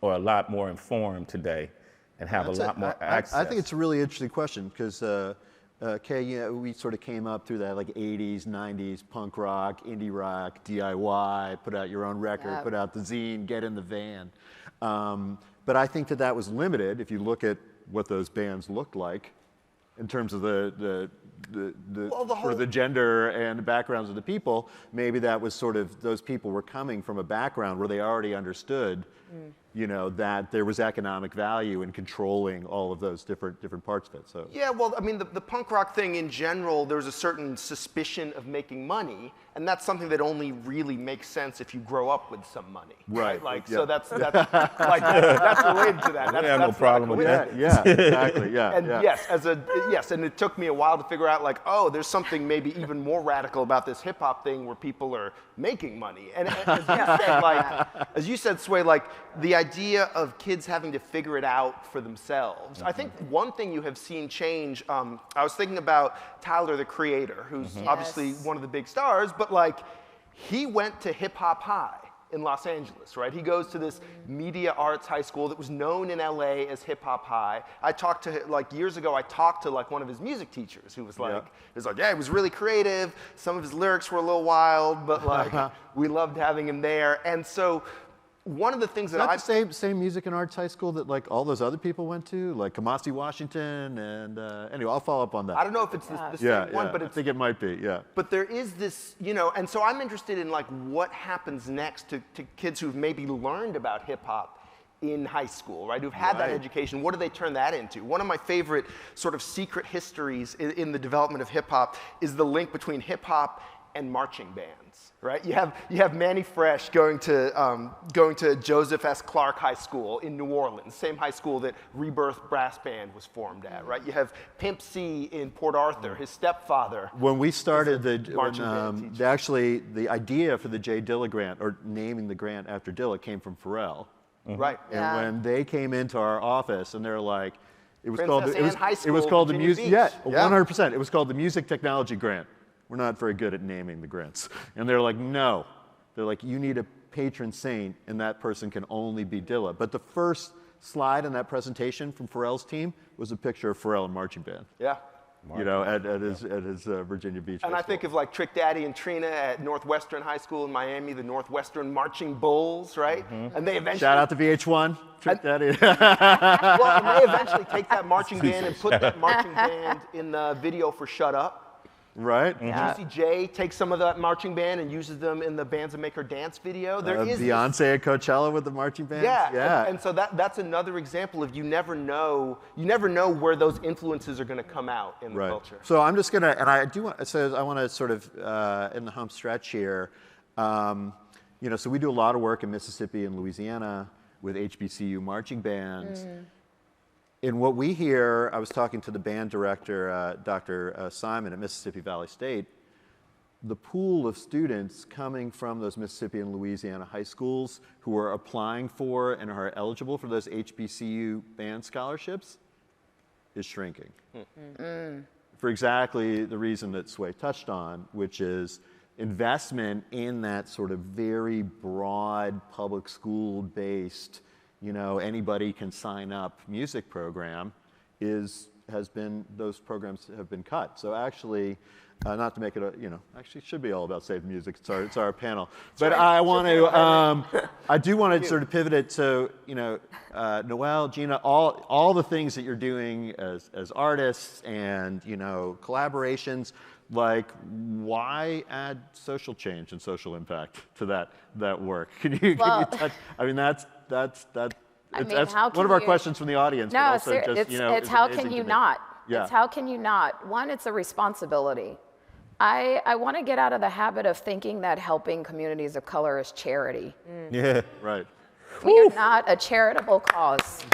S5: or a lot more informed today, and have a lot more access.
S3: I think it's a really interesting question because, Kay, you know, we sort of came up through that like 80s, 90s, punk rock, indie rock, DIY, put out your own record, put out the zine, get in the van. But I think that was limited if you look at what those bands looked like in terms of the gender and the backgrounds of the people. Maybe that was sort of, those people were coming from a background where they already understood you know, that there was economic value in controlling all of those different parts of it. So
S4: yeah, well, I mean, the punk rock thing in general, there's a certain suspicion of making money, and that's something that only really makes sense if you grow up with some money.
S3: Right.
S4: Like,
S3: yeah.
S4: so that's like that's related to that.
S5: I have no problem with that.
S3: Yeah, exactly. Yeah.
S4: And
S3: yeah.
S4: yes, and it took me a while to figure out, like, oh, there's something maybe even more radical about this hip hop thing where people are making money. And as you said, Sway, like the idea of kids having to figure it out for themselves. I think one thing you have seen change. I was thinking about Tyler, the Creator, who's obviously one of the big stars, but like he went to Hip Hop High in Los Angeles, right? He goes to this media arts high school that was known in LA as Hip Hop High. I talked to, like years ago, I talked to like one of his music teachers who was like, yeah, he was really creative. Some of his lyrics were a little wild, but like we loved having him there. And so one of the things that
S3: the same music and arts high school that like all those other people went to, like Kamasi Washington, and anyway, I'll follow up on that.
S4: I don't know if it's the same one, but
S3: I think it might be, yeah.
S4: But there is this, you know, and so I'm interested in like what happens next to kids who've maybe learned about hip hop in high school, right? Who've had that education. What do they turn that into? One of my favorite sort of secret histories in the development of hip hop is the link between hip hop and marching bands, right? You have Manny Fresh going to Joseph S. Clark High School in New Orleans, same high school that Rebirth Brass Band was formed at, right? You have Pimp C in Port Arthur, his stepfather.
S3: When we started
S4: the
S3: the idea for the J. Dilla grant, or naming the grant after Dilla, came from Pharrell.
S4: Right.
S3: And when they came into our office and they're like, it was
S4: Princess
S3: called the music. Yeah,
S4: Beach.
S3: 100%. It was called the Music Technology Grant. We're not very good at naming the grants. And they're like, no. They're like, you need a patron saint, and that person can only be Dilla. But the first slide in that presentation from Pharrell's team was a picture of Pharrell in marching band.
S4: Yeah.
S3: You know, at his Virginia Beach.
S4: And I think of like Trick Daddy and Trina at Northwestern High School in Miami, the Northwestern Marching Bulls, right? And they eventually
S3: shout out to VH1, Trick Daddy.
S4: well, and they eventually take that marching band and put that marching band in the video for Shut Up.
S3: Right.
S4: Juicy J takes some of that marching band and uses them in the Bands That Make Her Dance video. There is
S3: Beyonce at Coachella with the marching band.
S4: Yeah. And so that's another example of you never know where those influences are going to come out in the culture.
S3: So I'm just gonna, and I do want, so I want to sort of in the home stretch here, you know, so we do a lot of work in Mississippi and Louisiana with HBCU marching bands. in what we hear, I was talking to the band director, Dr. Simon at Mississippi Valley State, the pool of students coming from those Mississippi and Louisiana high schools who are applying for and are eligible for those HBCU band scholarships is shrinking. For exactly the reason that Sway touched on, which is investment in that sort of very broad public school based, anybody can sign up music program those programs have been cut. So actually, not to make it actually it should be all about Save the Music. It's our panel. But I want to, I do want to sort of pivot it to, Noelle, Gina, all the things that you're doing as artists and, collaborations, like why add social change and social impact to that work? Can you touch, I mean, that's one of our questions from the audience.
S1: No,
S3: but also
S1: it's how can you not?
S3: Yeah.
S1: It's how can you not? One, it's a responsibility. I want to get out of the habit of thinking that helping communities of color is charity.
S3: Yeah, right.
S1: We are not a charitable cause.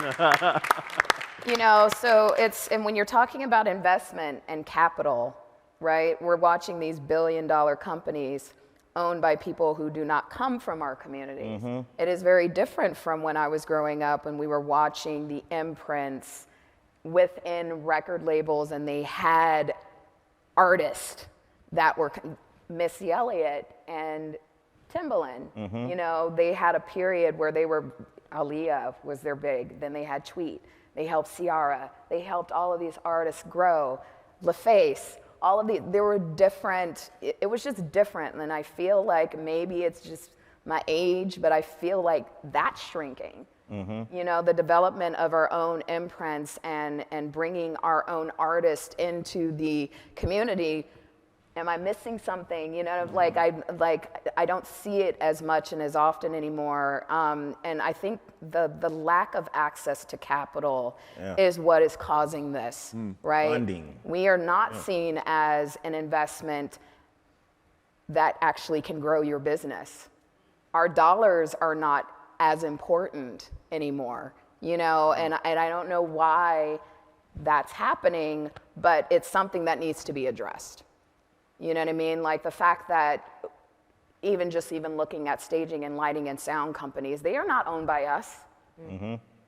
S1: So and when you're talking about investment and capital, right, we're watching these billion-dollar companies owned by people who do not come from our communities. It is very different from when I was growing up and we were watching the imprints within record labels and they had artists that were Missy Elliott and Timbaland. They had a period where they were, Aaliyah was their big, then they had Tweet, they helped Ciara, they helped all of these artists grow, LaFace, all of there were different, it was just different. And I feel like maybe it's just my age, but I feel like that's shrinking. The development of our own imprints and bringing our own artists into the community. Am I missing something? I don't see it as much and as often anymore. And I think the lack of access to capital is what is causing this, right?
S5: Funding.
S1: We are not seen as an investment that actually can grow your business. Our dollars are not as important anymore, and I don't know why that's happening, but it's something that needs to be addressed. You know what I mean? Like the fact that even looking at staging and lighting and sound companies, they are not owned by us.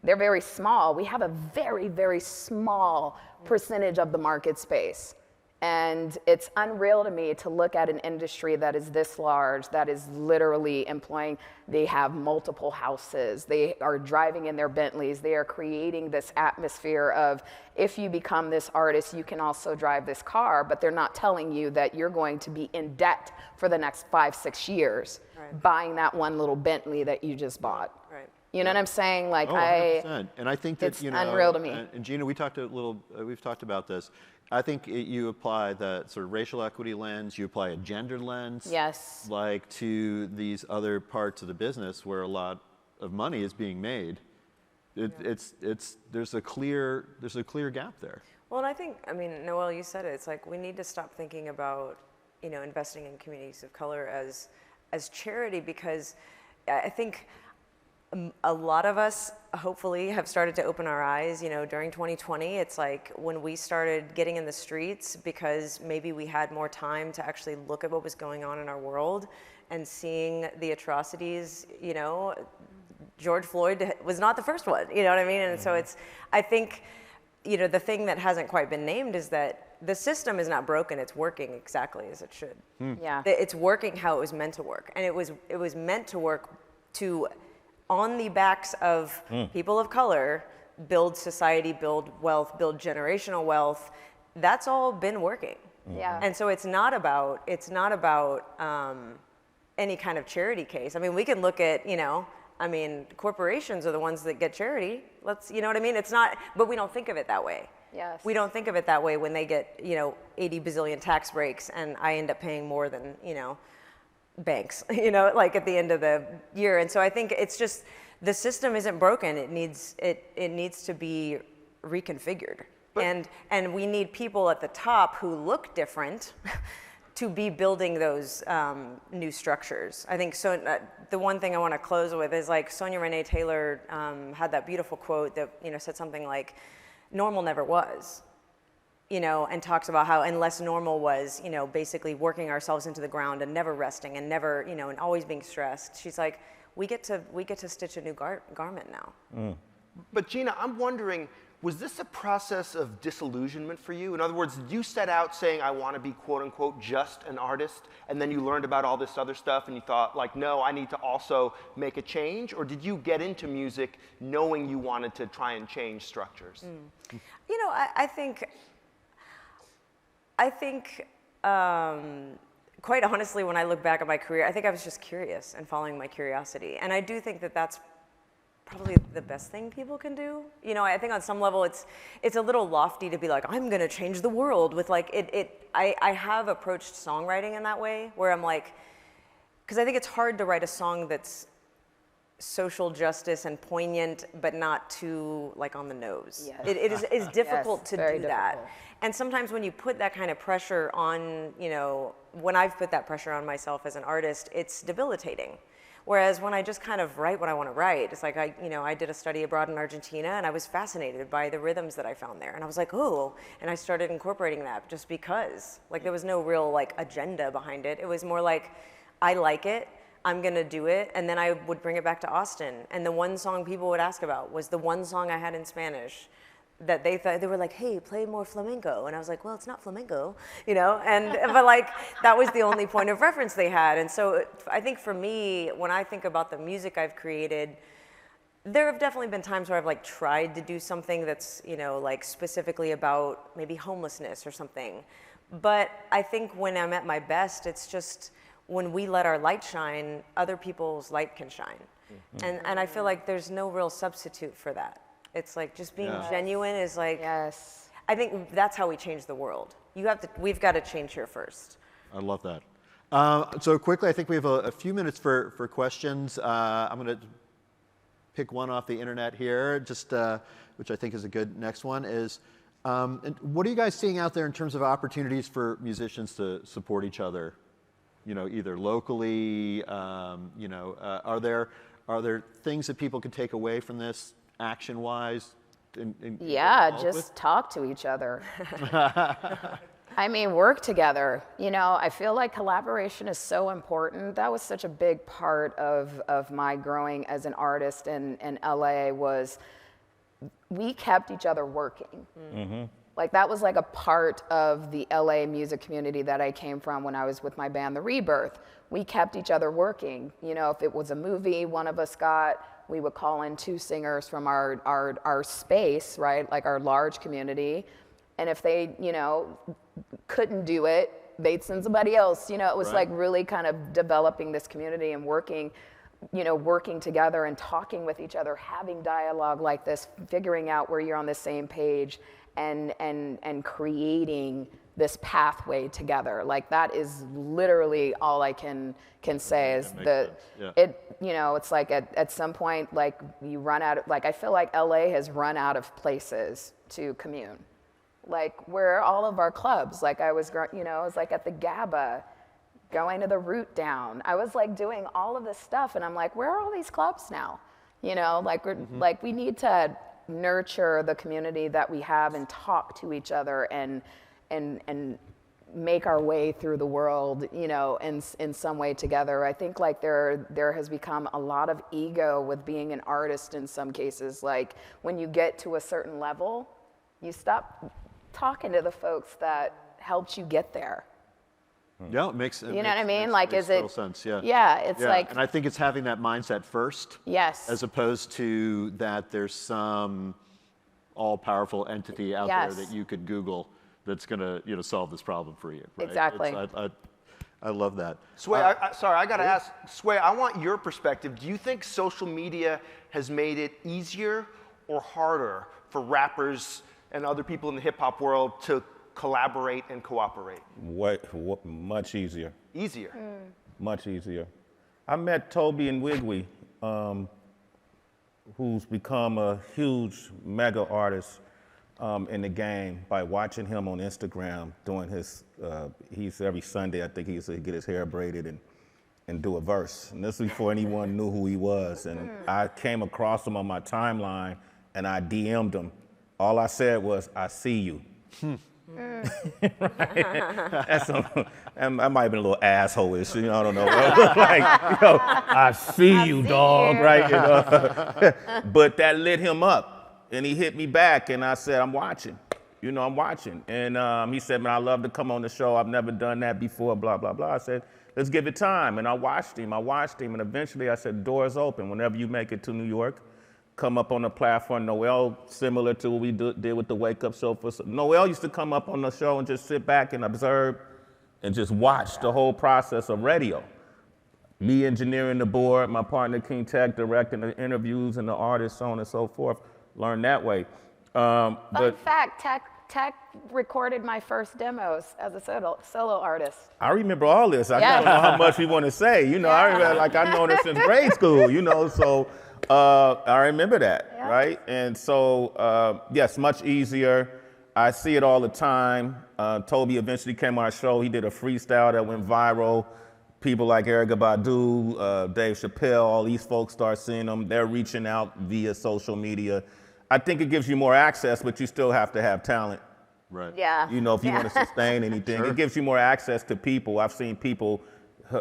S1: They're very small. We have a very, very small percentage of the market space. And it's unreal to me to look at an industry that is this large, that is literally employing, they have multiple houses, they are driving in their Bentleys, they are creating this atmosphere of, if you become this artist, you can also drive this car, but they're not telling you that you're going to be in debt for the next 5-6 years, buying that one little Bentley that you just bought.
S2: Right.
S1: You know what I'm saying? Like
S3: 100%. And I think that,
S1: it's unreal to me.
S3: And Gina, we've talked about this. I think you apply the sort of racial equity lens, you apply a gender lens,
S1: Yes.
S3: like to these other parts of the business where a lot of money is being made. There's a clear gap there.
S2: Well, and I think, Noelle, you said it. It's like we need to stop thinking about, investing in communities of color as charity, because I think a lot of us hopefully have started to open our eyes, during 2020. It's like when we started getting in the streets because maybe we had more time to actually look at what was going on in our world and seeing the atrocities, George Floyd was not the first one, you know what I mean? And so I think, the thing that hasn't quite been named is that the system is not broken, it's working exactly as it should.
S1: Yeah.
S2: It's working how it was meant to work. And it was meant to work to, on the backs of people of color, build society, build wealth, build generational wealth. That's all been working.
S1: Yeah.
S2: And so it's not about any kind of charity case. We can look at, corporations are the ones that get charity. You know what I mean? It's not, but we don't think of it that way.
S1: Yes.
S2: We don't think of it that way when they get, 80 bazillion tax breaks and I end up paying more than, banks, like at the end of the year. And so I think it's just, the system isn't broken. It needs to be reconfigured. And we need people at the top who look different to be building those new structures. I think so. The one thing I want to close with is like Sonia Renee Taylor had that beautiful quote that said something like, normal never was. You know, and talks about how unless normal was, you know, basically working ourselves into the ground and never resting and never, you know, and always being stressed. She's like, we get to stitch a new garment now.
S4: But Gina, I'm wondering, was this a process of disillusionment for you? In other words, did you set out saying, I want to be quote unquote just an artist, and then you learned about all this other stuff and you thought like, no, I need to also make a change? Or did you get into music knowing you wanted to try and change structures?
S2: You know, I think, quite honestly, when I look back at my career, I think I was just curious and following my curiosity. And I do think that that's probably the best thing people can do. You know, I think on some level it's a little lofty to be like, I'm gonna change the world with like, I have approached songwriting in that way, where I'm like, because I think it's hard to write a song that's social justice and poignant, but not too like on the nose.
S1: Yes.
S2: It is difficult
S1: Yes,
S2: to
S1: very
S2: do that.
S1: difficult.
S2: And sometimes when you put that kind of pressure on, you know, when I've put that pressure on myself as an artist, it's debilitating. Whereas when I just kind of write what I want to write, it's like I did a study abroad in Argentina and I was fascinated by the rhythms that I found there. And I was like, oh, and I started incorporating that just because. Like there was no real like agenda behind it. It was more like, I like it, I'm gonna do it, and then I would bring it back to Austin. And the one song people would ask about was the one song I had in Spanish that they thought, they were like, hey, play more flamenco. And I was like, well, it's not flamenco, you know? And, but like, that was the only point of reference they had. And so I think for me, when I think about the music I've created, there have definitely been times where I've like tried to do something that's, you know, like specifically about maybe homelessness or something. But I think when I'm at my best, it's just when we let our light shine, other people's light can shine. Mm-hmm. And I feel like there's no real substitute for that. It's like just being genuine is like,
S1: Yes.
S2: I think that's how we change the world. We've got to change here first.
S3: I love that. So quickly, I think we have a few minutes for questions. I'm going to pick one off the internet here, just which I think is a good next one is, and what are you guys seeing out there in terms of opportunities for musicians to support each other? You know, either locally, you know, are there things that people can take away from this action-wise?
S1: Yeah, just talk to each other. I mean, work together. You know, I feel like collaboration is so important. That was such a big part of my growing as an artist in LA was we kept each other working. Mm-hmm. Like that was like a part of the LA music community that I came from when I was with my band, The Rebirth. We kept each other working. You know, if it was a movie one of us got, we would call in 2 singers from our space, right? Like our large community. And if they, you know, couldn't do it, they'd send somebody else. You know, it was like really kind of developing this community and working, you know, working together and talking with each other, having dialogue like this, figuring out where you're on the same page and creating this pathway together. Like that is literally all I can say is you know, it's like at some point, like you run out of, like I feel like LA has run out of places to commune. Like where are all of our clubs? Like I was, you know, I was like at the GABA, going to the Root Down. I was like doing all of this stuff and I'm like, where are all these clubs now? You know, like like we need to nurture the community that we have and talk to each other and make our way through the world, you know, in some way together. I think like there has become a lot of ego with being an artist in some cases. Like when you get to a certain level, you stop talking to the folks that helped you get there.
S3: Yeah, it makes
S1: you know what I mean? Like,
S3: makes
S1: is it?
S3: total sense, yeah.
S1: Yeah, it's like.
S3: And I think it's having that mindset first.
S1: Yes.
S3: As opposed to that there's some all-powerful entity out there that you could Google that's going to, you know, solve this problem for you. Right?
S1: Exactly.
S3: I love that.
S4: Sway, sorry, I got to ask. Sway, I want your perspective. Do you think social media has made it easier or harder for rappers and other people in the hip-hop world to collaborate and cooperate?
S5: Much easier.
S4: Easier?
S5: Much easier. I met Toby and Wigwey, who's become a huge mega artist in the game by watching him on Instagram doing his, he's every Sunday, I think he used to get his hair braided and do a verse. And this was before anyone knew who he was. And I came across him on my timeline and I DM'd him all I said was, I see you. Right? I might have been a little asshole-ish, you know, I don't know. Like, I see you, dog, right? But that lit him up, and he hit me back, and I said, I'm watching. I'm watching. And he said, man, I love to come on the show. I've never done that before, blah, blah, blah. I said, let's give it time. And I watched him, and eventually I said, doors open. Whenever you make it to New York, come up on the platform. Noel, similar to what we did with the Wake Up Show. Noel used to come up on the show and just sit back and observe and just watch the whole process of radio. Me engineering the board, my partner King Tech directing the interviews and the artists, so on and so forth. Learn that way.
S1: Fun fact, Tech recorded my first demos as a solo artist.
S5: I remember all this. I don't know how much we want to say. I remember, like, I've known it since grade school, so I remember that, right? And so, yes, much easier. I see it all the time. Toby eventually came on our show. He did a freestyle that went viral. People like Erykah Badu, Dave Chappelle, all these folks start seeing them. They're reaching out via social media. I think it gives you more access, but you still have to have talent.
S3: Right.
S1: Yeah.
S5: If you want to sustain anything, It gives you more access to people. I've seen people,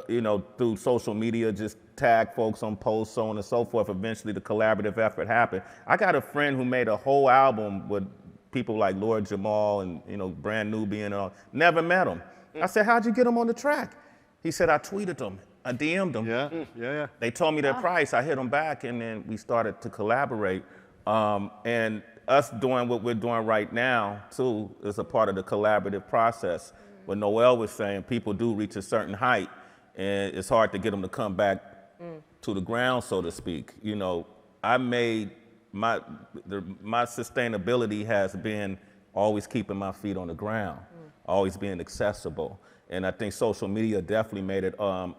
S5: through social media, just tag folks on posts, so on and so forth. Eventually, the collaborative effort happened. I got a friend who made a whole album with people like Lord Jamal and, Brand Nubian and all. Never met him. I said, how'd you get him on the track? He said, I tweeted them. I DM'd them.
S3: Yeah.
S5: They told me their price. I hit them back, and then we started to collaborate. And us doing what we're doing right now, too, is a part of the collaborative process. What Noel was saying, people do reach a certain height, and it's hard to get them to come back to the ground, so to speak. I made my sustainability has been always keeping my feet on the ground, always being accessible. And I think social media definitely made it a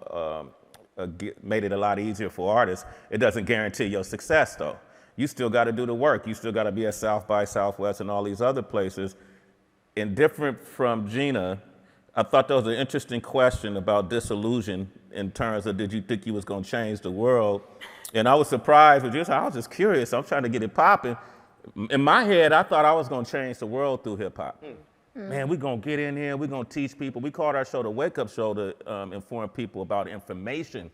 S5: lot easier for artists. It doesn't guarantee your success, though. You still got to do the work. You still got to be at South by Southwest and all these other places. And different from Gina, I thought that was an interesting question about disillusion in terms of, did you think you was going to change the world? And I was surprised, but I was just curious. I'm trying to get it popping. In my head, I thought I was going to change the world through hip hop. Man, we're going to get in here. We're going to teach people. We called our show the Wake Up Show to inform people about information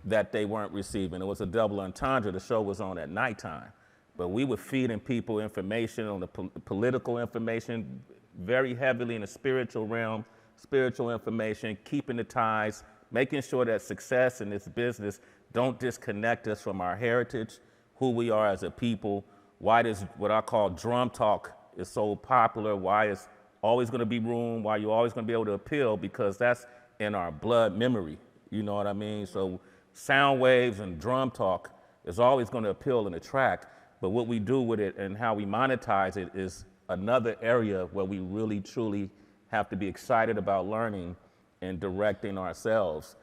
S5: that they weren't receiving. It was a double entendre. The show was on at nighttime. But we were feeding people information on the political information, very heavily in the spiritual realm, spiritual information, keeping the ties, making sure that success in this business don't disconnect us from our heritage, who we are as a people, why this, what I call drum talk, is so popular, why it's always going to be room, why you're always going to be able to appeal, because that's in our blood memory. You know what I mean? So sound waves and drum talk is always going to appeal and attract, but what we do with it and how we monetize it is another area where we really, truly have to be excited about learning and directing ourselves.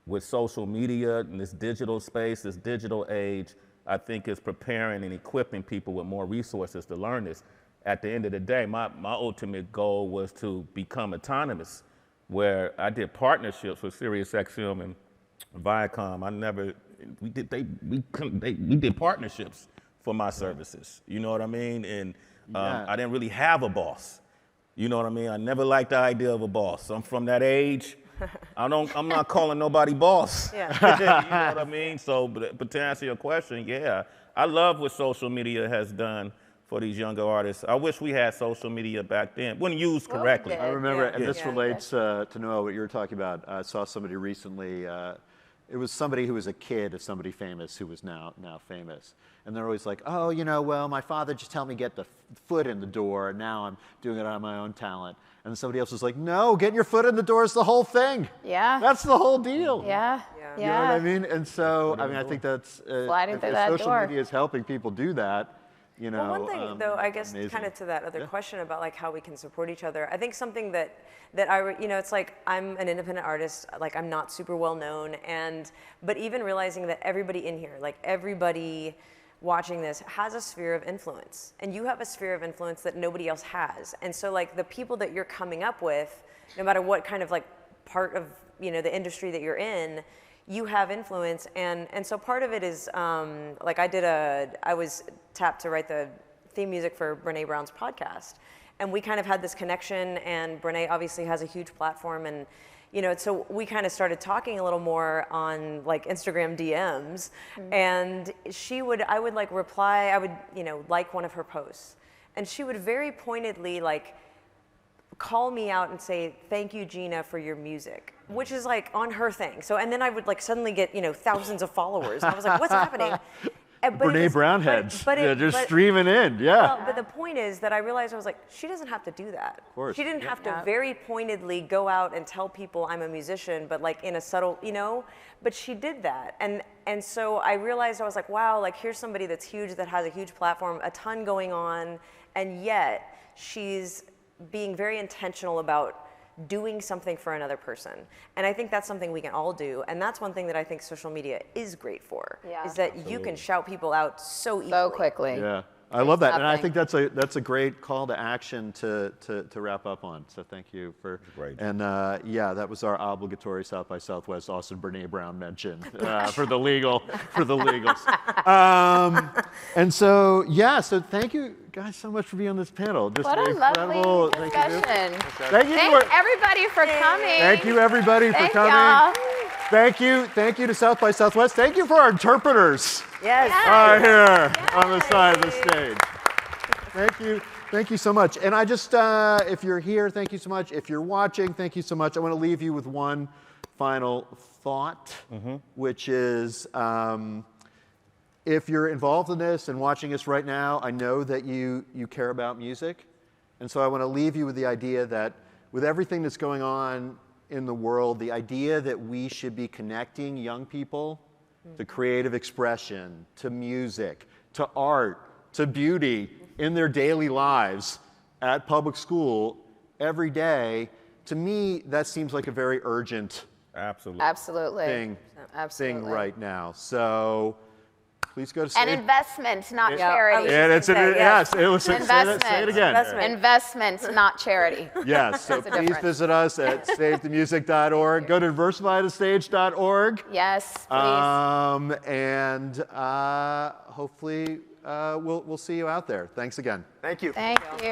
S5: With social media and this digital space, this digital age, I think is preparing and equipping people with more resources to learn this. At the end of the day, my ultimate goal was to become autonomous, where I did partnerships with SiriusXM and Viacom. We did partnerships for my services. You know what I mean? And I didn't really have a boss. You know what I mean? I never liked the idea of a boss. I'm from that age. I'm not calling nobody boss.
S2: Yeah.
S5: You know what I mean? So, but to answer your question, yeah, I love what social media has done for these younger artists. I wish we had social media back then, when used correctly.
S1: did.
S3: I remember,
S1: Yeah.
S3: and this relates to Noah, what you were talking about. I saw somebody recently, it was somebody who was a kid of somebody famous who was now famous. And they're always like, oh, well, my father just told me to get the foot in the door, and now I'm doing it on my own talent. And somebody else was like, no, getting your foot in the door is the whole thing.
S1: Yeah.
S3: That's the whole deal.
S1: Yeah.
S3: You know what I mean? And so, I think that's,
S1: Sliding through that
S3: social
S1: door.
S3: media is helping people do that.
S2: Well, one thing, though, I guess,
S3: amazing.
S2: kind of to that other question about like how we can support each other. I think something that I, it's like I'm an independent artist, like I'm not super well known, but even realizing that everybody in here, like everybody watching this, has a sphere of influence, and you have a sphere of influence that nobody else has. And so, like the people that you're coming up with, no matter what kind of like part of the industry that you're in, you have influence, and so part of it is like I was tapped to write the theme music for Brene Brown's podcast. And we kind of had this connection, and Brene obviously has a huge platform, and so we kind of started talking a little more on like Instagram DMs, and I would like reply, I would, like one of her posts, and she would very pointedly like call me out and say, "Thank you, Gina, for your music," which is like on her thing. So, and then I would like suddenly get, thousands of followers. And I was like, what's happening?
S3: Brene Brown heads, just streaming in, yeah.
S2: Well, but the point is that I realized, I was like, she doesn't have to do that.
S3: Of course.
S2: She didn't have to very pointedly go out and tell people I'm a musician, but like in a subtle, but she did that. And so I realized, I was like, wow, like here's somebody that's huge, that has a huge platform, a ton going on, and yet she's being very intentional about doing something for another person. And I think that's something we can all do. And that's one thing that I think social media is great for, is that you can shout people out so easily.
S1: So quickly.
S3: Yeah, I love that, and I think that's a great call to action to wrap up on. So thank you for.
S5: Great.
S3: And yeah, that was our obligatory South by Southwest Austin Brene Brown mention for the legals. And so yeah, so thank you guys so much for being on this panel. Just
S1: What a
S3: incredible
S1: lovely discussion.
S3: Thank you.
S1: Thanks everybody for coming.
S3: Thank you everybody for coming.
S1: Y'all.
S3: Thank you to South by Southwest. Thank you for our interpreters.
S2: Yes.
S3: Here on the side of the stage. Thank you so much. And I just, if you're here, thank you so much. If you're watching, thank you so much. I want to leave you with one final thought, which is, if you're involved in this and watching us right now, I know that you care about music. And so I want to leave you with the idea that with everything that's going on in the world, the idea that we should be connecting young people to creative expression, to music, to art, to beauty in their daily lives at public school every day, to me, that seems like a very urgent
S1: Absolutely.
S3: thing right now. So please go to
S1: And investment, not charity.
S3: And it's yes, it was
S1: Investment.
S3: say it again.
S1: Investment, not charity.
S3: Yes, so
S1: That's the
S3: please
S1: difference.
S3: visit us at savethemusic.org. Go to diversifythestage.org.
S1: Yes, please.
S3: And hopefully we'll see you out there. Thanks again.
S4: Thank you.
S1: Thank you.